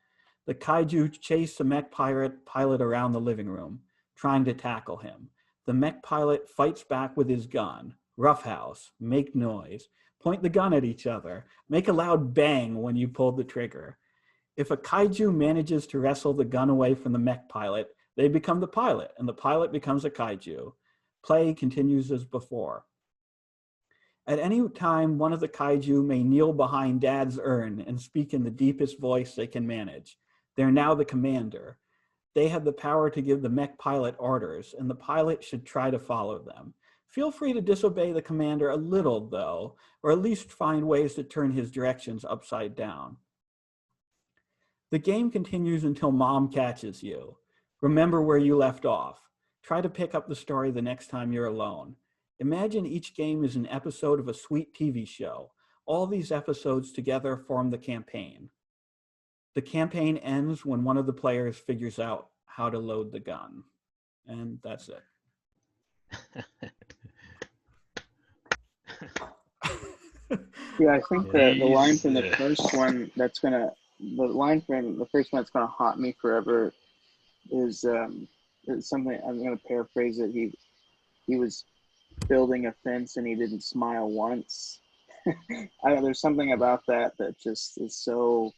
The kaiju chase the mech pilot around the living room, trying to tackle him. The mech pilot fights back with his gun. Roughhouse, make noise. Point the gun at each other. Make a loud bang when you pull the trigger. If a kaiju manages to wrestle the gun away from the mech pilot, they become the pilot, and the pilot becomes a kaiju. Play continues as before. At any time, one of the kaiju may kneel behind Dad's urn and speak in the deepest voice they can manage. They're now the commander. They have the power to give the mech pilot orders, and the pilot should try to follow them. Feel free to disobey the commander a little, though, or at least find ways to turn his directions upside down. The game continues until Mom catches you. Remember where you left off. Try to pick up the story the next time you're alone. Imagine each game is an episode of a sweet TV show. All these episodes together form the campaign. The campaign ends when one of the players figures out how to load the gun. And that's it. Yeah, I think the line from the first one that's gonna haunt me forever is something. I'm gonna paraphrase it. He was building a fence and he didn't smile once. There's something about that just is so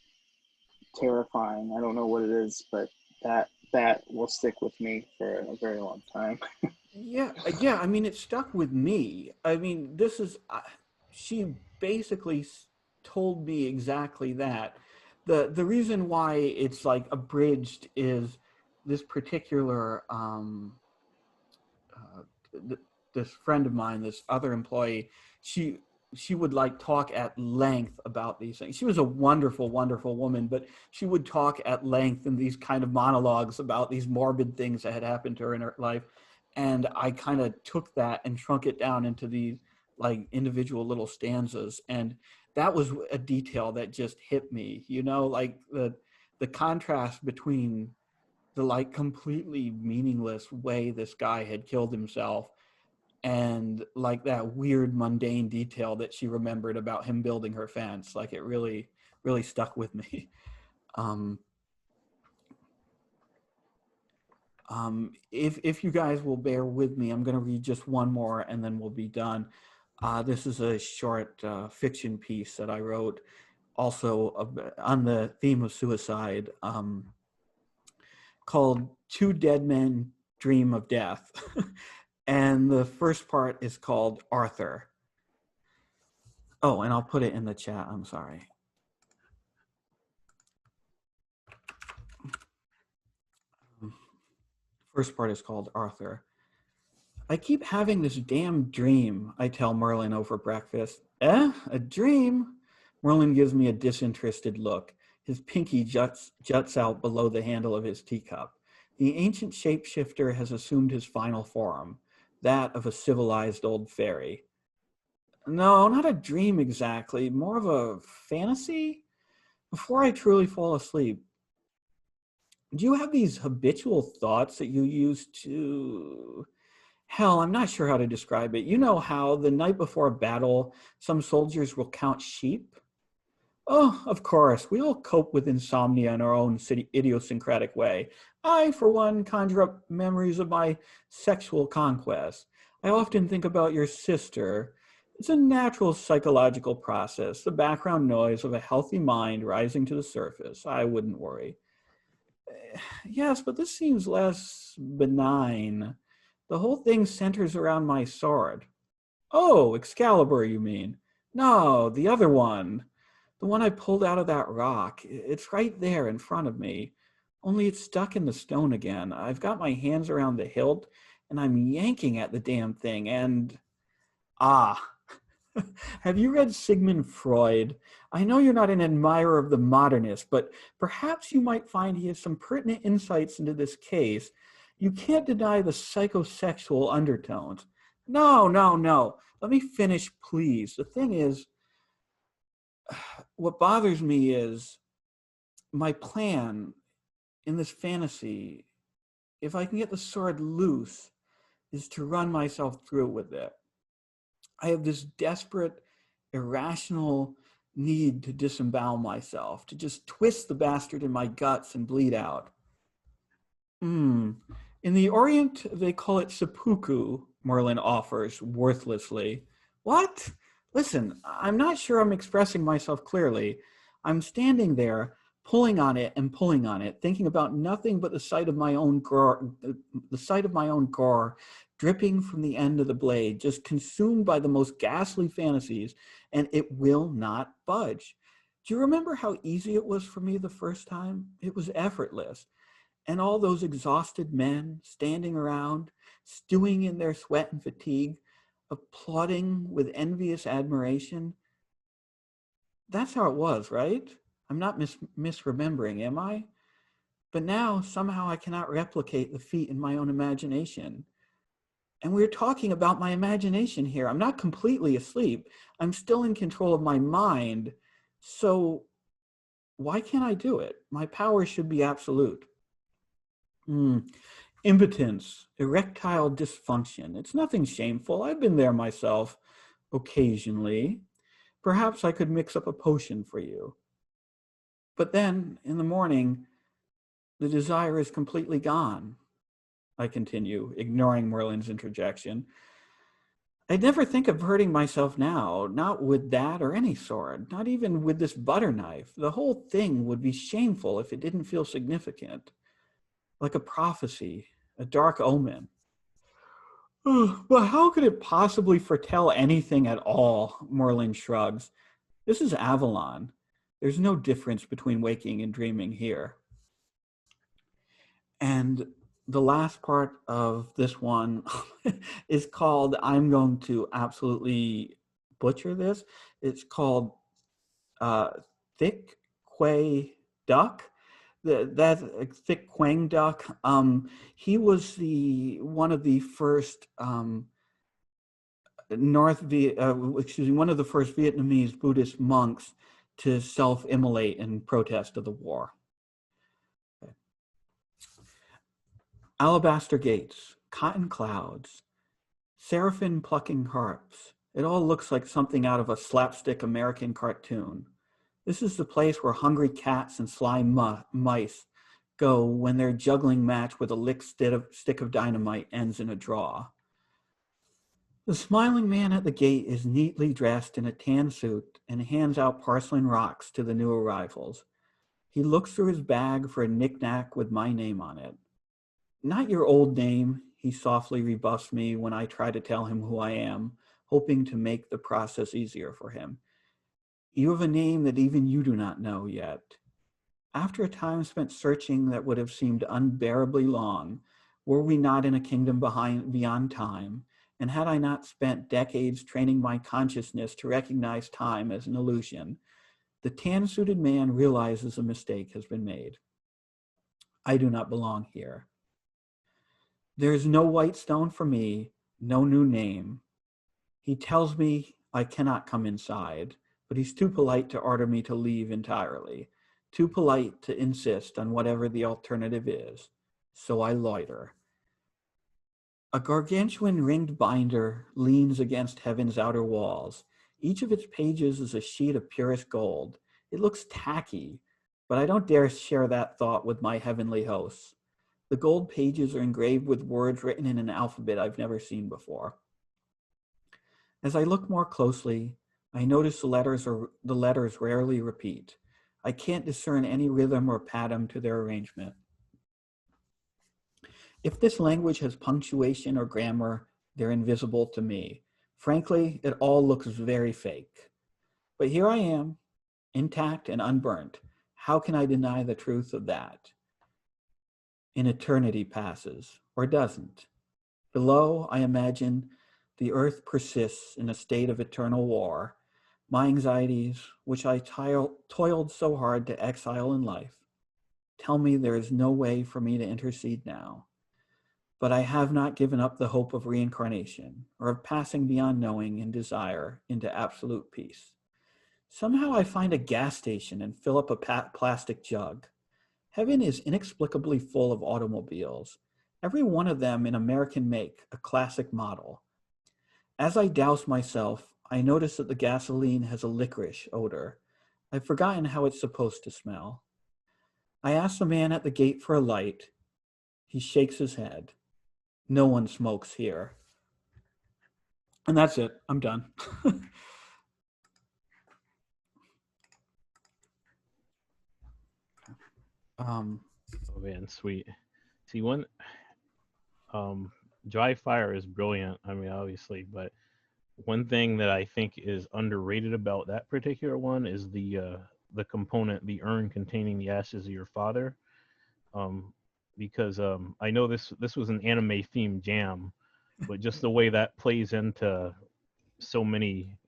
terrifying. I don't know what it is, but that will stick with me for a very long time. Yeah. I mean, it stuck with me. I mean, this is she basically told me exactly that. The reason why it's like abridged is this particular this friend of mine, this other employee, she would like talk at length about these things. She was a wonderful, wonderful woman, but she would talk at length in these kind of monologues about these morbid things that had happened to her in her life. And I kind of took that and shrunk it down into these like individual little stanzas. And that was a detail that just hit me, you know, like the contrast between the like completely meaningless way this guy had killed himself and like that weird mundane detail that she remembered about him building her fence. Like it really, really stuck with me. If you guys will bear with me, I'm going to read just one more and then we'll be done. This is a short fiction piece that I wrote also on the theme of suicide, called Two Dead Men dream of death. And the first part is called Arthur. Oh, and I'll put it in the chat. I'm sorry. First part is called Arthur. I keep having this damn dream, I tell Merlin over breakfast. Eh? A dream? Merlin gives me a disinterested look. His pinky juts out below the handle of his teacup. The ancient shapeshifter has assumed his final form, that of a civilized old fairy. No, not a dream exactly, more of a fantasy? Before I truly fall asleep, do you have these habitual thoughts that you use to... Hell, I'm not sure how to describe it. You know how the night before a battle, some soldiers will count sheep? Oh, of course, we all cope with insomnia in our own idiosyncratic way. I, for one, conjure up memories of my sexual conquest. I often think about your sister. It's a natural psychological process, the background noise of a healthy mind rising to the surface. I wouldn't worry. Yes, but this seems less benign. The whole thing centers around my sword. Oh, Excalibur, you mean? No, the other one. The one I pulled out of that rock. It's right there in front of me. Only it's stuck in the stone again. I've got my hands around the hilt, and I'm yanking at the damn thing, and... Ah. Have you read Sigmund Freud? I know you're not an admirer of the modernist, but perhaps you might find he has some pertinent insights into this case. You can't deny the psychosexual undertones. No. Let me finish, please. The thing is, what bothers me is my plan in this fantasy, if I can get the sword loose, is to run myself through with it. I have this desperate, irrational need to disembowel myself, to just twist the bastard in my guts and bleed out. In the Orient, they call it seppuku, Merlin offers worthlessly. What? Listen, I'm not sure I'm expressing myself clearly. I'm standing there, pulling on it and pulling on it, thinking about nothing but the sight of my own gore, dripping from the end of the blade, just consumed by the most ghastly fantasies, and it will not budge. Do you remember how easy it was for me the first time? It was effortless. And all those exhausted men standing around, stewing in their sweat and fatigue, applauding with envious admiration. That's how it was, right? I'm not misremembering, am I? But now, somehow I cannot replicate the feat in my own imagination. And we're talking about my imagination here. I'm not completely asleep. I'm still in control of my mind. So why can't I do it? My power should be absolute. Impotence, erectile dysfunction. It's nothing shameful. I've been there myself occasionally. Perhaps I could mix up a potion for you. But then in the morning, the desire is completely gone. I continue, ignoring Merlin's interjection. I'd never think of hurting myself now, not with that or any sword, not even with this butter knife. The whole thing would be shameful if it didn't feel significant, like a prophecy, a dark omen. But how could it possibly foretell anything at all? Merlin shrugs. This is Avalon. There's no difference between waking and dreaming here. And the last part of this one is called, I'm going to absolutely butcher this. It's called Thick Quay Duck. That Thick Quang Duck. He was one of the first one of the first Vietnamese Buddhist monks to self-immolate in protest of the war. Okay. Alabaster gates, cotton clouds, seraphim plucking harps. It all looks like something out of a slapstick American cartoon. This is the place where hungry cats and sly mice go when their juggling match with a lick stick of dynamite ends in a draw. The smiling man at the gate is neatly dressed in a tan suit and hands out porcelain rocks to the new arrivals. He looks through his bag for a knick-knack with my name on it. Not your old name, he softly rebuffs me when I try to tell him who I am, hoping to make the process easier for him. You have a name that even you do not know yet. After a time spent searching that would have seemed unbearably long, were we not in a kingdom beyond time, and had I not spent decades training my consciousness to recognize time as an illusion, the tan-suited man realizes a mistake has been made. I do not belong here. There is no white stone for me, no new name. He tells me I cannot come inside, but he's too polite to order me to leave entirely, too polite to insist on whatever the alternative is, so I loiter. A gargantuan ringed binder leans against heaven's outer walls. Each of its pages is a sheet of purest gold. It looks tacky, but I don't dare share that thought with my heavenly hosts. The gold pages are engraved with words written in an alphabet I've never seen before. As I look more closely, I notice the letters rarely repeat. I can't discern any rhythm or pattern to their arrangement. If this language has punctuation or grammar, they're invisible to me. Frankly, it all looks very fake. But here I am, intact and unburnt. How can I deny the truth of that? An eternity passes, or doesn't. Below, I imagine, the earth persists in a state of eternal war. My anxieties, which I toiled so hard to exile in life, tell me there is no way for me to intercede now. But I have not given up the hope of reincarnation, or of passing beyond knowing and desire into absolute peace. Somehow I find a gas station and fill up a plastic jug. Heaven is inexplicably full of automobiles, every one of them an American make, a classic model. As I douse myself, I notice that the gasoline has a licorice odor. I've forgotten how it's supposed to smell. I ask the man at the gate for a light. He shakes his head. No one smokes here. And that's it. I'm done. Oh man, sweet. See, Dry Fire is brilliant. I mean, obviously, but one thing that I think is underrated about that particular one is the component, the urn containing the ashes of your father. Because I know this was an anime themed jam, but just the way that plays into so many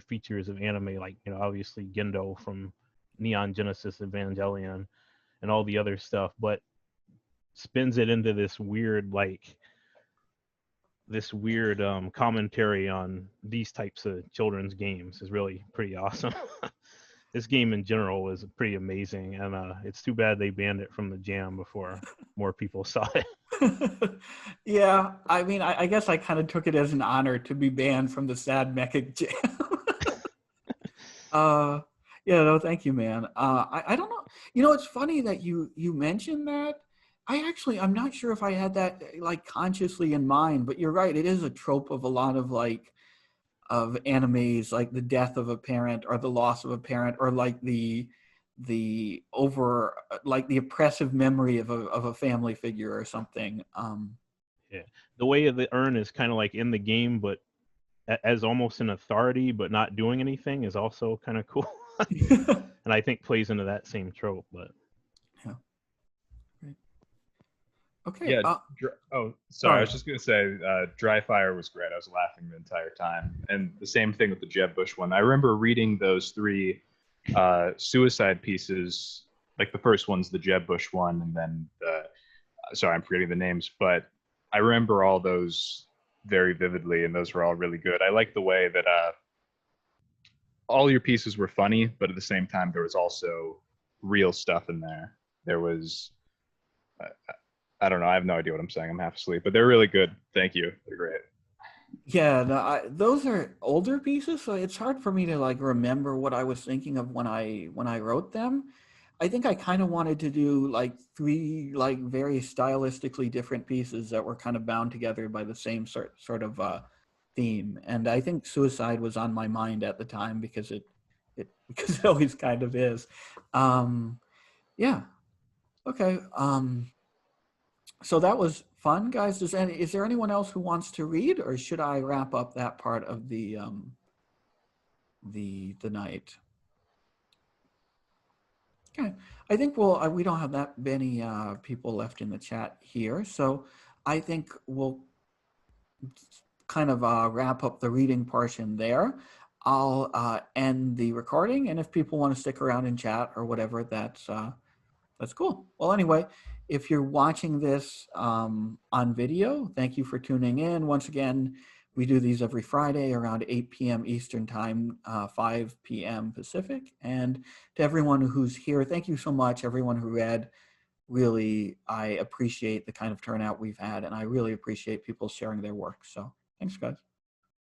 features of anime, like obviously Gendo from Neon Genesis Evangelion and all the other stuff, but spins it into this weird commentary on these types of children's games is really pretty awesome. This game in general was pretty amazing, and it's too bad they banned it from the jam before more people saw it. Yeah, I mean, I guess I kind of took it as an honor to be banned from the Sad Mecha Jam. Yeah, no, thank you, man. I don't know. It's funny that you mentioned that. I'm not sure if I had that like consciously in mind, but you're right. It is a trope of a lot of of animes, like the death of a parent or the loss of a parent, or like the oppressive memory of a family figure or something. Yeah, the way the urn is kind of like in the game, but as almost an authority, but not doing anything, is also kind of cool. And I think plays into that same trope. But yeah. Okay. Yeah. Sorry. I was just gonna say, Dry Fire was great. I was laughing the entire time, and the same thing with the Jeb Bush one. I remember reading those three suicide pieces. Like the first one's the Jeb Bush one, and then sorry, I'm forgetting the names, but I remember all those very vividly, and those were all really good. I like the way that all your pieces were funny, but at the same time there was also real stuff in there. There was I don't know. I have no idea what I'm saying. I'm half asleep, but they're really good. Thank you. They're great. Yeah, no, those are older pieces, so it's hard for me to remember what I was thinking of when I wrote them. I think I kind of wanted to do three very stylistically different pieces that were kind of bound together by the same sort of theme, and I think suicide was on my mind at the time because it always kind of is. Yeah. Okay. So that was fun, guys. Is there anyone else who wants to read, or should I wrap up that part of the night? Okay, I think we don't have that many people left in the chat here, so I think we'll kind of wrap up the reading portion there. I'll end the recording, and if people want to stick around and chat or whatever, that's cool. Well, anyway, if you're watching this on video, thank you for tuning in. Once again, we do these every Friday around 8 p.m. Eastern Time, 5 p.m. Pacific. And to everyone who's here, thank you so much. Everyone who read, really, I appreciate the kind of turnout we've had, and I really appreciate people sharing their work. So thanks, guys.